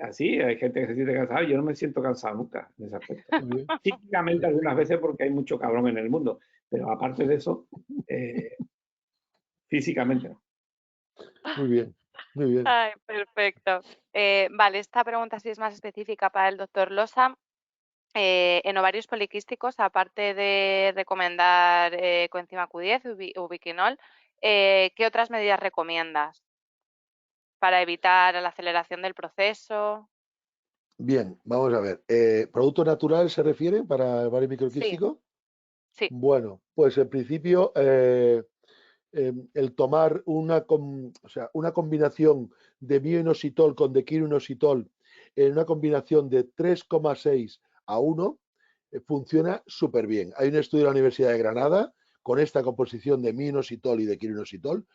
así, hay gente que se siente cansada. Yo no me siento cansado nunca en ese aspecto. Típicamente algunas veces porque hay mucho cabrón en el mundo, pero aparte de eso, físicamente no. Muy bien, muy bien. Ay, perfecto. Vale, esta pregunta sí es más específica para el doctor Losa. En ovarios poliquísticos, aparte de recomendar coenzima Q10, ubiquinol, ¿qué otras medidas recomiendas para evitar la aceleración del proceso? Bien, vamos a ver. ¿Producto natural se refiere para el ovario microquístico? Sí. Bueno, pues en principio el tomar una combinación de mioinositol con dequiroinositol en una combinación de 3,6 a 1 funciona súper bien. Hay un estudio de la Universidad de Granada con esta composición de mioinositol y dequiroinositol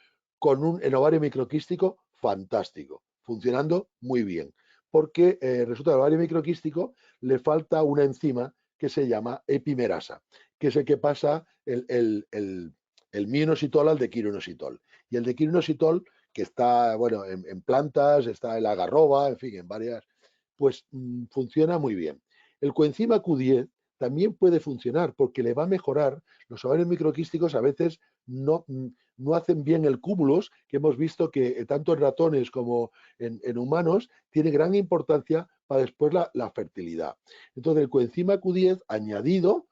en ovario microquístico fantástico, funcionando muy bien. Porque resulta que al ovario microquístico le falta una enzima que se llama epimerasa, que es el que pasa el mioinositol al dequiroinositol. Y el dequiroinositol, que está bueno, en plantas, está en la algarroba, en fin, en varias, pues funciona muy bien. El coenzima Q10 también puede funcionar porque le va a mejorar. Los ovarios microquísticos a veces no hacen bien el cúmulos, que hemos visto que tanto en ratones como en humanos tiene gran importancia para después la fertilidad. Entonces el coenzima Q10 añadido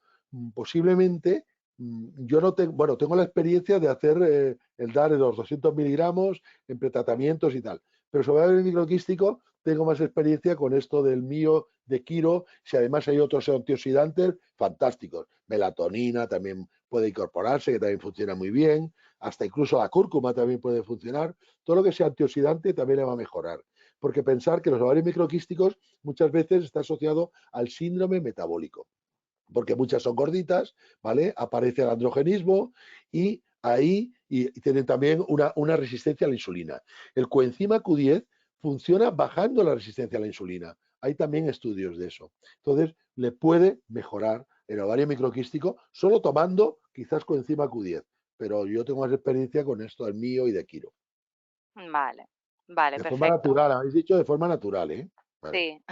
posiblemente yo no tengo, bueno, tengo la experiencia de hacer el dar de los 200 miligramos en pretratamientos y tal, pero sobre el microquístico tengo más experiencia con esto del mío, de Quiro, si además hay otros antioxidantes fantásticos. Melatonina también puede incorporarse, que también funciona muy bien, hasta incluso la cúrcuma también puede funcionar. Todo lo que sea antioxidante también le va a mejorar, porque pensar que los ovarios microquísticos muchas veces está asociado al síndrome metabólico, porque muchas son gorditas, ¿vale? Aparece el androgenismo y ahí tienen también una resistencia a la insulina. El coenzima Q10 funciona bajando la resistencia a la insulina. Hay también estudios de eso. Entonces, le puede mejorar el ovario microquístico solo tomando quizás coenzima Q10, pero yo tengo más experiencia con esto del mío y de Quiro. Vale, De forma perfecto. natural, habéis dicho de forma natural, ¿eh? Vale. Sí.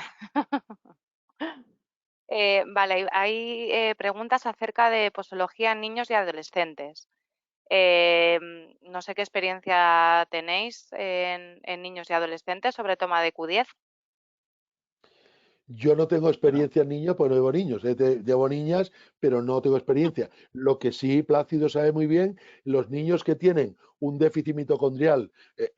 Vale, hay preguntas acerca de posología en niños y adolescentes. No sé qué experiencia tenéis en niños y adolescentes sobre toma de Q10. Yo no tengo experiencia en niños, pues no llevo niños, llevo niñas, pero no tengo experiencia. Lo que sí Plácido sabe muy bien, los niños que tienen un déficit mitocondrial,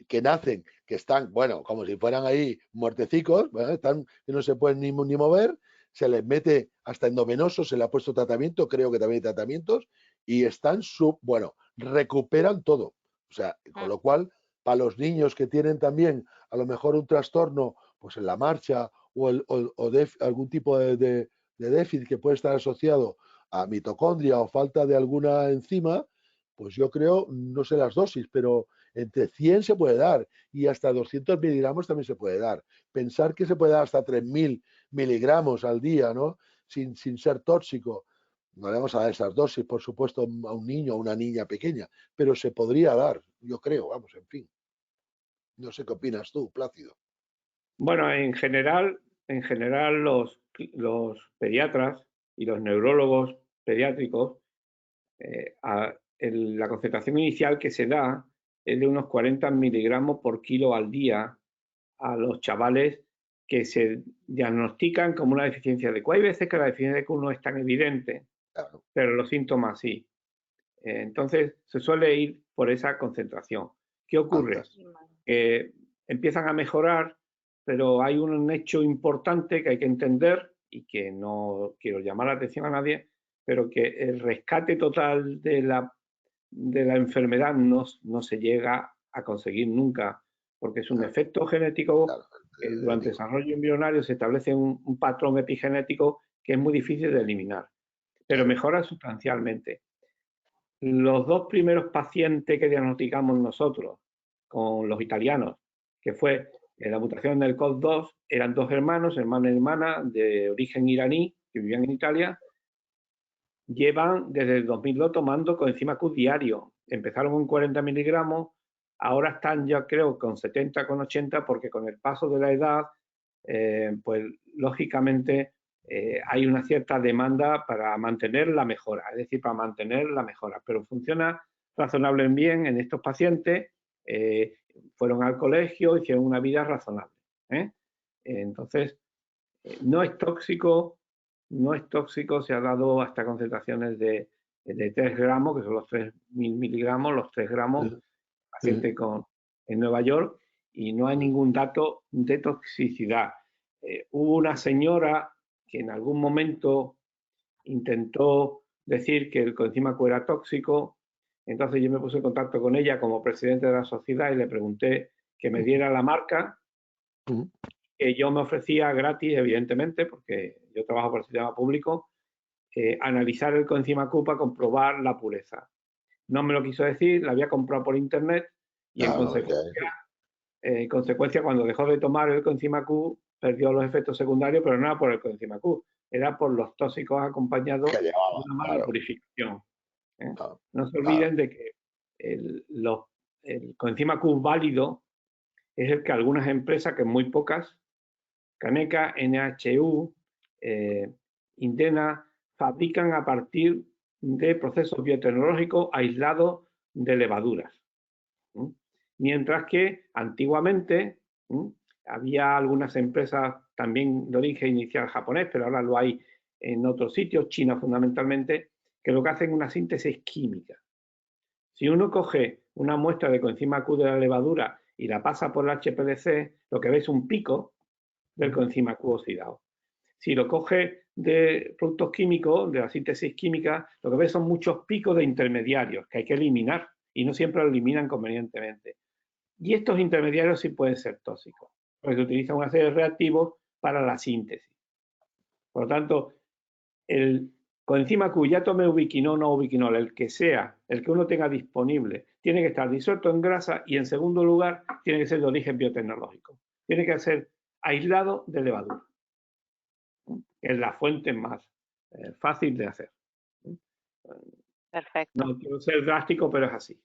que nacen, que están, bueno, como si fueran ahí muertecicos, están, que no se pueden ni mover, se les mete hasta endovenoso, se le ha puesto tratamiento, creo que también hay tratamientos, y están bueno, recuperan todo. O sea, con lo cual, para los niños que tienen también a lo mejor un trastorno, pues en la marcha, o algún tipo de déficit que puede estar asociado a mitocondria o falta de alguna enzima, pues yo creo, no sé las dosis, pero entre 100 se puede dar y hasta 200 miligramos también se puede dar. Pensar que se puede dar hasta 3000 miligramos al día, ¿no? Sin ser tóxico. No le vamos a dar esas dosis, por supuesto, a un niño o una niña pequeña, pero se podría dar, yo creo, vamos, en fin. No sé qué opinas tú, Plácido. Bueno, en general los pediatras y los neurólogos pediátricos, la concentración inicial que se da es de unos 40 miligramos por kilo al día a los chavales que se diagnostican como una deficiencia de Q. Hay veces que la deficiencia de Q no es tan evidente, Claro. pero los síntomas sí. Entonces se suele ir por esa concentración. ¿Qué ocurre? Empiezan a mejorar, pero hay un hecho importante que hay que entender y que no quiero llamar la atención a nadie, pero que el rescate total de la enfermedad no se llega a conseguir nunca, porque es un efecto genético que durante el desarrollo embrionario se establece un patrón epigenético que es muy difícil de eliminar, pero mejora sustancialmente. Los 2 primeros pacientes que diagnosticamos nosotros con los italianos, que fue la mutación del COD2, eran 2 hermanos y hermana de origen iraní que vivían en Italia. Llevan desde el 2002 tomando coenzima Q diario. Empezaron con 40 miligramos, ahora están ya creo con 70, con 80, porque con el paso de la edad, pues lógicamente hay una cierta demanda para mantener la mejora, es decir, para mantener la mejora, pero funciona razonablemente bien en estos pacientes, fueron al colegio, hicieron una vida razonable. Entonces, no es tóxico, se ha dado hasta concentraciones de 3 gramos, que son los 3.000 miligramos, los 3 gramos, paciente en Nueva York, y no hay ningún dato de toxicidad. Hubo una señora que en algún momento intentó decir que el coenzima Q era tóxico, entonces yo me puse en contacto con ella como presidente de la sociedad y le pregunté que me diera la marca, que yo me ofrecía gratis, evidentemente, porque yo trabajo por el sistema público, analizar el coenzima Q para comprobar la pureza. No me lo quiso decir, la había comprado por internet y en consecuencia, cuando dejó de tomar el coenzima Q, perdió los efectos secundarios, pero no era por el coenzima Q, era por los tóxicos acompañados de una mala purificación. No se olviden de que el coenzima Q válido es el que algunas empresas, que muy pocas, Caneca, NHU, Indena, fabrican a partir de procesos biotecnológicos aislados de levaduras. Mientras que antiguamente había algunas empresas también de origen inicial japonés, pero ahora lo hay en otros sitios, China fundamentalmente, que lo que hacen es una síntesis química. Si uno coge una muestra de coenzima Q de la levadura y la pasa por el HPLC, lo que ve es un pico del coenzima Q oxidado. Si lo coge de productos químicos, de la síntesis química, lo que ve son muchos picos de intermediarios que hay que eliminar y no siempre lo eliminan convenientemente. Y estos intermediarios sí pueden ser tóxicos, porque se utilizan una serie de reactivos para la síntesis. Por lo tanto, el coenzima Q, ya tome ubiquinol o ubiquinol, el que sea, el que uno tenga disponible, tiene que estar disuelto en grasa y, en segundo lugar, tiene que ser de origen biotecnológico. Tiene que ser aislado de levadura. Es la fuente más fácil de hacer. Perfecto. No quiero ser drástico, pero es así.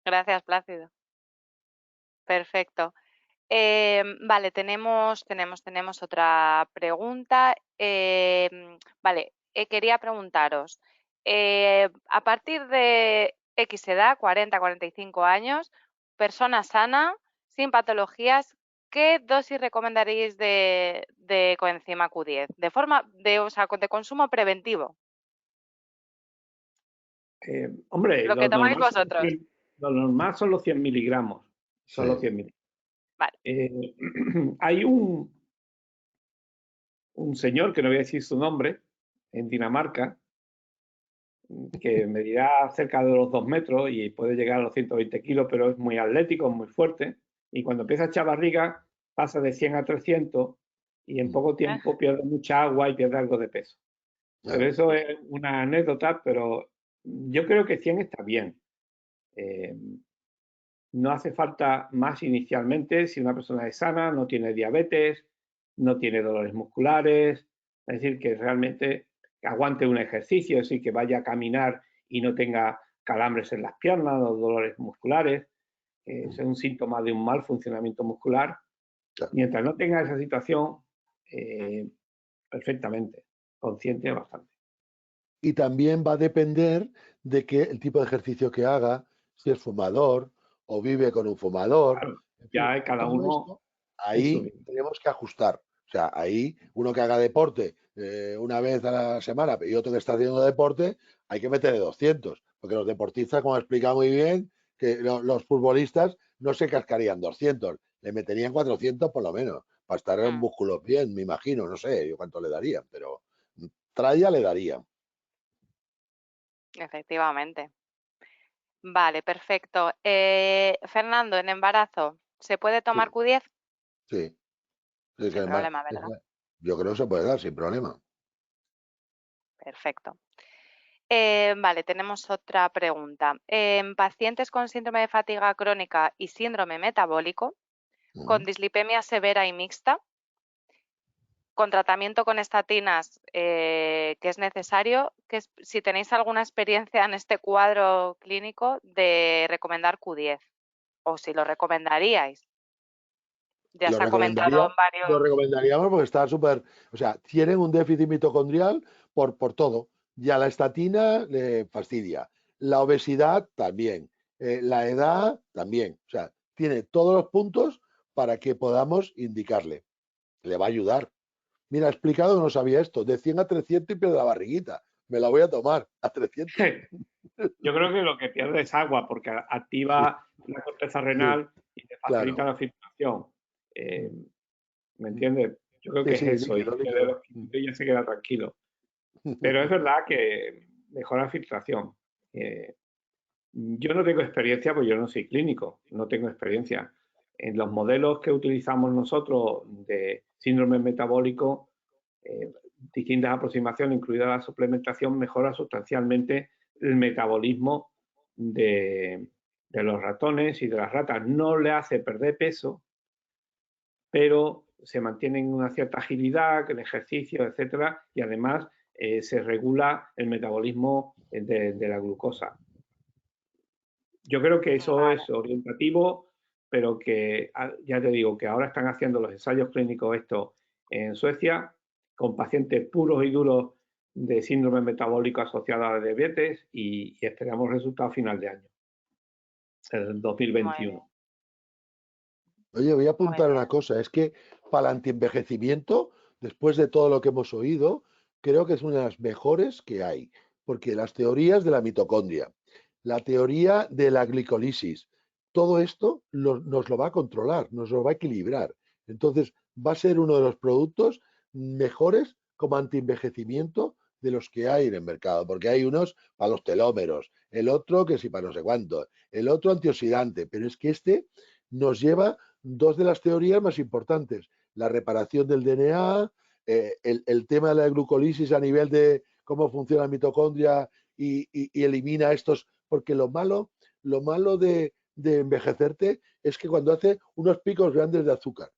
Gracias, Plácido. Perfecto. Vale, tenemos otra pregunta. Vale, quería preguntaros, a partir de X edad, 40, 45 años, persona sana, sin patologías, ¿qué dosis recomendaréis de coenzima Q10? De consumo preventivo. Hombre, lo que tomáis vosotros. Lo normal son los 100 miligramos. Son los 100 miligramos. Vale. Hay un señor, que no voy a decir su nombre, en Dinamarca, que medirá cerca de los 2 metros y puede llegar a los 120 kilos, pero es muy atlético, muy fuerte. Y cuando empieza a echar barriga, pasa de 100 a 300 y en poco tiempo pierde mucha agua y pierde algo de peso. Pero eso es una anécdota, pero yo creo que 100 está bien. No hace falta más inicialmente si una persona es sana, no tiene diabetes, no tiene dolores musculares, es decir, que realmente aguante un ejercicio, es decir, que vaya a caminar y no tenga calambres en las piernas o dolores musculares, es un síntoma de un mal funcionamiento muscular. Mientras no tenga esa situación, perfectamente, consciente bastante. Y también va a depender de que el tipo de ejercicio que haga, si es fumador o vive con un fumador. Claro, ya hay cada uno. Esto, ahí tenemos que ajustar. O sea, ahí uno que haga deporte una vez a la semana y otro que está haciendo deporte, hay que meterle 200. Porque los deportistas, como explica muy bien, que los futbolistas no se cascarían 200, le meterían 400 por lo menos, para estar en músculos bien, me imagino, no sé yo cuánto le darían, pero tralla le darían. efectivamente. Vale, perfecto. Fernando, en embarazo, ¿se puede tomar Sí, Q10? sí. Es que Sin además, problema, ¿verdad? yo creo que se puede dar sin problema. Perfecto. Vale, tenemos otra pregunta. En pacientes con síndrome de fatiga crónica y síndrome metabólico, con dislipemia severa y mixta, con tratamiento con estatinas que es necesario, si tenéis alguna experiencia en este cuadro clínico de recomendar Q10 o si lo recomendaríais. Ya se ha comentado en Lo varios. recomendaríamos porque está súper, o sea, tienen un déficit mitocondrial por todo. Ya la estatina le fastidia, la obesidad también, la edad también. O sea, tiene todos los puntos para que podamos indicarle. Le va a ayudar. Mira, ha explicado que no sabía esto. De 100 a 300 y pierde la barriguita. Me la voy a tomar a 300. Yo creo que lo que pierde es agua porque Sí, activa la corteza sí, renal y te facilita claro. la filtración. ¿Me entiendes? Yo creo Sí, que es sí, eso y líquido, le dé líquido. 2 kilitos y ya se queda tranquilo. Pero es verdad que mejora la filtración. Yo no tengo experiencia, pues yo no soy clínico, no tengo experiencia. En los modelos que utilizamos nosotros de síndrome metabólico, distintas aproximaciones, incluida la suplementación, mejora sustancialmente el metabolismo de los ratones y de las ratas. No le hace perder peso, pero se mantiene en una cierta agilidad, el ejercicio, etcétera, y además se regula el metabolismo de la glucosa. Yo creo que eso Vale, es orientativo, pero que ya te digo que ahora están haciendo los ensayos clínicos esto en Suecia con pacientes puros y duros de síndrome metabólico asociado a la diabetes y esperamos resultados a final de año, el muy 2021. bien, Oye, voy a muy apuntar una bien. cosa, es que para el antienvejecimiento, después de todo lo que hemos oído, creo que es una de las mejores que hay, porque las teorías de la mitocondria, la teoría de la glicolisis, todo esto nos lo va a controlar, nos lo va a equilibrar. Entonces, va a ser uno de los productos mejores como antienvejecimiento de los que hay en el mercado, porque hay unos para los telómeros, el otro que sí para no sé cuánto, el otro antioxidante, pero es que este nos lleva dos de las teorías más importantes, la reparación del DNA, el tema de la glucólisis a nivel de cómo funciona la mitocondria y elimina estos, porque lo malo de envejecerte es que cuando hace unos picos grandes de azúcar,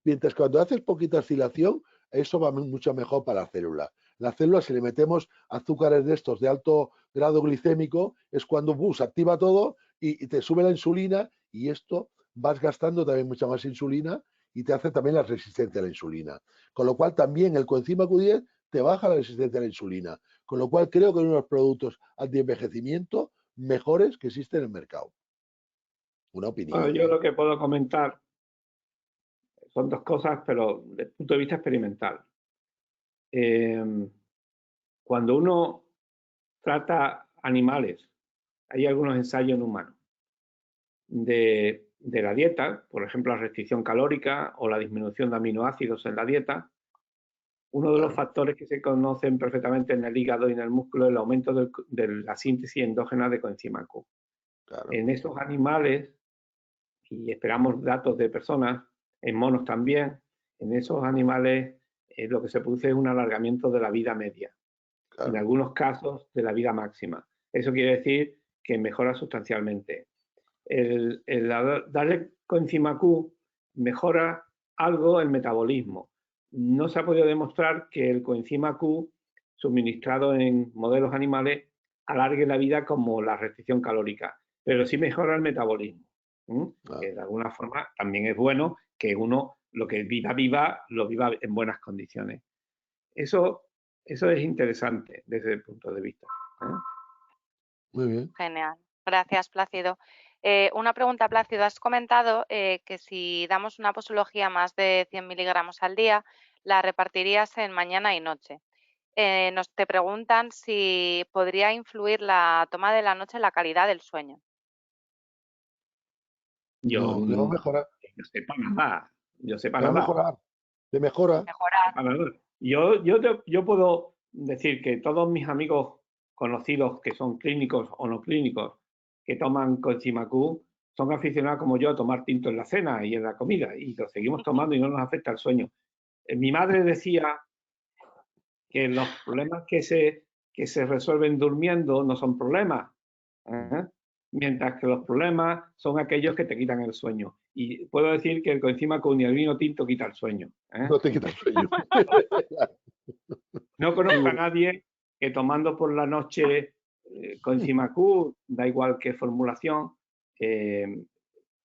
mientras cuando haces poquita oscilación, eso va mucho mejor para la célula. La célula, si le metemos azúcares de estos de alto grado glicémico, es cuando se activa todo y te sube la insulina y esto vas gastando también mucha más insulina y te hace también la resistencia a la insulina. Con lo cual también el coenzima Q10 te baja la resistencia a la insulina. Con lo cual creo que es uno de los productos antienvejecimiento mejores que existen en el mercado. Una Bueno, opinión, yo ¿eh? lo que puedo comentar son dos cosas, pero desde el punto de vista experimental. Cuando uno trata animales, hay algunos ensayos en humanos de la dieta, por ejemplo, la restricción calórica o la disminución de aminoácidos en la dieta. Uno de los Claro, factores que se conocen perfectamente en el hígado y en el músculo es el aumento de la síntesis endógena de coenzima Q. claro, En estos animales, y esperamos datos de personas, en monos también, en esos animales lo que se produce es un alargamiento de la vida media, en claro. algunos casos de la vida máxima. Eso quiere decir que mejora sustancialmente. El darle coenzima Q mejora algo el metabolismo. No se ha podido demostrar que el coenzima Q suministrado en modelos animales alargue la vida como la restricción calórica, pero sí mejora el metabolismo. Ah, Que de alguna forma también es bueno que uno lo que viva, lo viva en buenas condiciones. Eso es interesante desde el punto de vista. muy bien. Genial. Gracias, Plácido. Una pregunta, Plácido. Has comentado que si damos una posología más de 100 miligramos al día, la repartirías en mañana y noche. Te preguntan si podría influir la toma de la noche en la calidad del sueño. Yo, No, le va a mejorar, yo sepa nada, yo sepa le va a nada. mejorar, le mejora. Mejorar. Yo puedo decir que todos mis amigos conocidos que son clínicos o no clínicos que toman coenzima Q son aficionados como yo a tomar tinto en la cena y en la comida y lo seguimos tomando y no nos afecta el sueño. Mi madre decía que los problemas que se resuelven durmiendo no son problemas, mientras que los problemas son aquellos que te quitan el sueño. Y puedo decir que el coenzima Q ni el vino tinto quita el sueño. No te quita el sueño. No conozco a nadie que tomando por la noche coenzima Q, da igual qué formulación,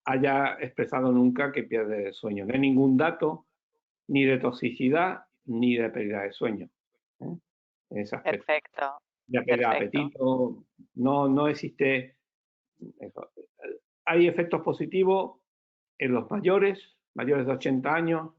haya expresado nunca que pierde el sueño. No hay ningún dato ni de toxicidad ni de pérdida de sueño. Ese aspecto. Perfecto. De pérdida de apetito, no existe eso. Hay efectos positivos en los mayores de 80 años,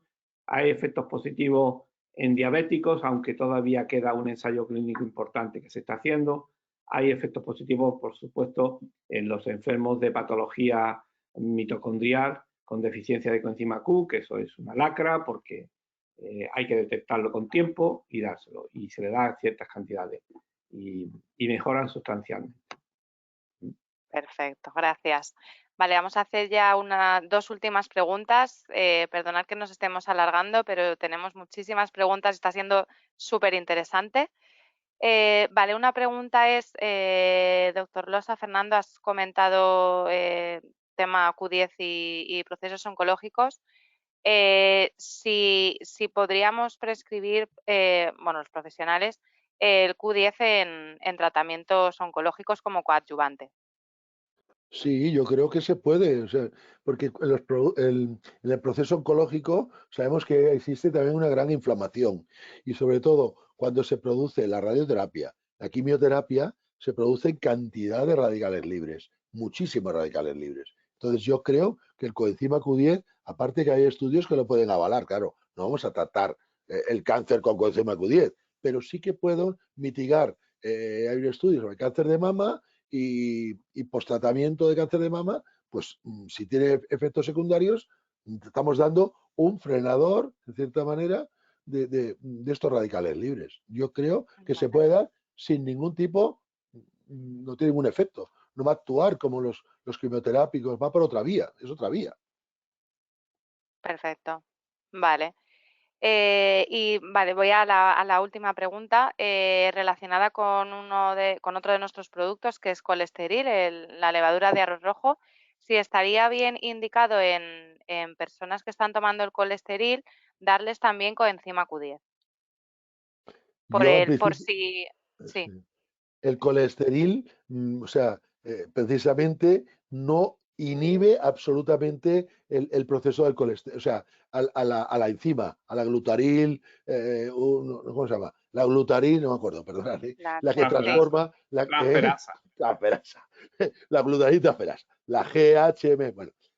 hay efectos positivos en diabéticos, aunque todavía queda un ensayo clínico importante que se está haciendo. Hay efectos positivos, por supuesto, en los enfermos de patología mitocondrial con deficiencia de coenzima Q, que eso es una lacra porque hay que detectarlo con tiempo y dárselo. Y se le da ciertas cantidades y mejoran sustancialmente. Perfecto, gracias. Vale, vamos a hacer ya dos últimas preguntas. Perdonad que nos estemos alargando, pero tenemos muchísimas preguntas, está siendo súper interesante. Vale, una pregunta es, doctor Losa, Fernando, has comentado tema Q10 y procesos oncológicos. Si podríamos prescribir, bueno, los profesionales, el Q10 en tratamientos oncológicos como coadyuvante. Sí, yo creo que se puede, o sea, porque en el proceso oncológico sabemos que existe también una gran inflamación y sobre todo cuando se produce la radioterapia, la quimioterapia, se producen cantidad de radicales libres, muchísimos radicales libres. Entonces yo creo que el coenzima Q10, aparte que hay estudios que lo pueden avalar, claro, no vamos a tratar el cáncer con coenzima Q10, pero sí que puedo mitigar, hay estudios sobre cáncer de mama y post-tratamiento de cáncer de mama, pues si tiene efectos secundarios, estamos dando un frenador, de cierta manera, de estos radicales libres. Yo creo que se puede dar sin ningún tipo, no tiene ningún efecto. No va a actuar como los quimioterápicos, va por otra vía, es otra vía. Perfecto. Vale. Y vale, voy a la última pregunta relacionada con otro de nuestros productos, que es colesterol, la levadura de arroz rojo. Si estaría bien indicado en personas que están tomando el colesterol, darles también coenzima Q10. Yo, en Por principio, si... Sí, el colesterol, o sea, precisamente no inhibe absolutamente el proceso del colesterol, o sea, a la enzima, a la glutaril, ¿cómo se llama? La glutaril, no me acuerdo, perdonad, la que transforma la transferasa, la glutaril transferasa, la GHM,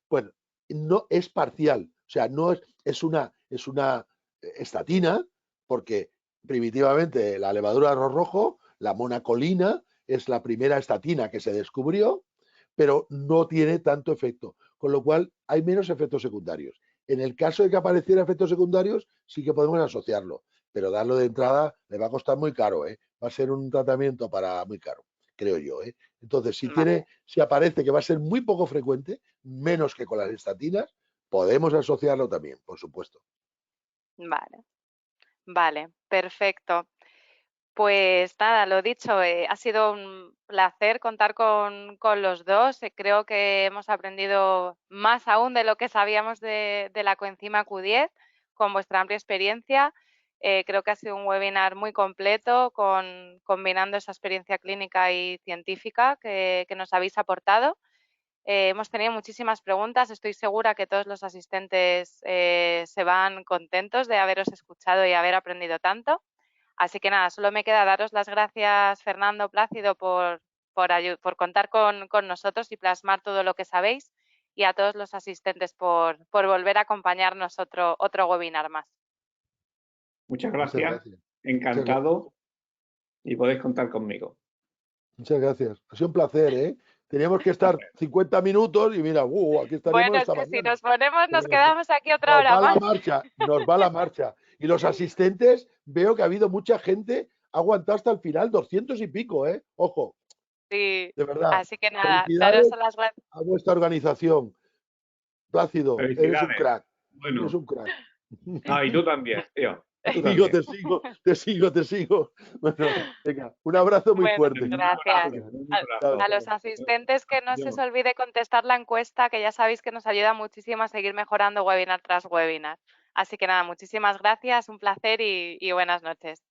bueno, no es parcial, o sea, no es una estatina, porque primitivamente la levadura de arroz rojo, la monacolina, es la primera estatina que se descubrió, pero no tiene tanto efecto, con lo cual hay menos efectos secundarios. En el caso de que apareciera efectos secundarios, sí que podemos asociarlo, pero darlo de entrada le va a costar muy caro, ¿eh? Va a ser un tratamiento para muy caro, creo yo, ¿eh? Entonces, si aparece que va a ser muy poco frecuente, menos que con las estatinas, podemos asociarlo también, por supuesto. Vale, perfecto. Pues nada, lo dicho, ha sido un placer contar con los dos. Creo que hemos aprendido más aún de lo que sabíamos de la coenzima Q10 con vuestra amplia experiencia. Creo que ha sido un webinar muy completo combinando esa experiencia clínica y científica que nos habéis aportado. Hemos tenido muchísimas preguntas. Estoy segura que todos los asistentes se van contentos de haberos escuchado y haber aprendido tanto. Así que nada, solo me queda daros las gracias, Fernando, Plácido, por contar con nosotros y plasmar todo lo que sabéis, y a todos los asistentes por volver a acompañarnos otro webinar más. Muchas gracias. Encantado. Y podéis contar conmigo. Muchas gracias. Ha sido un placer, ¿eh? Teníamos que estar 50 minutos y mira, aquí estaremos bueno, esta es que mañana. Si nos ponemos, nos quedamos aquí otra hora más. Nos va la marcha. Y los asistentes, veo que ha habido mucha gente ha aguantado hasta el final, 200 y pico, ¿eh? Ojo, Sí, de verdad. así que nada, Felicidades daros las gracias. a vuestra organización. Plácido, eres un Felicidades. crack. Bueno, Eres un crack. y tú también, tío. Tú Te también. sigo, te sigo. Bueno, venga, un abrazo muy Bueno, fuerte. Un gracias. Venga, un A, abrazo. a los asistentes que no se os Adiós. olvide contestar la encuesta, que ya sabéis que nos ayuda muchísimo a seguir mejorando webinar tras webinar. Así que nada, muchísimas gracias, un placer y buenas noches.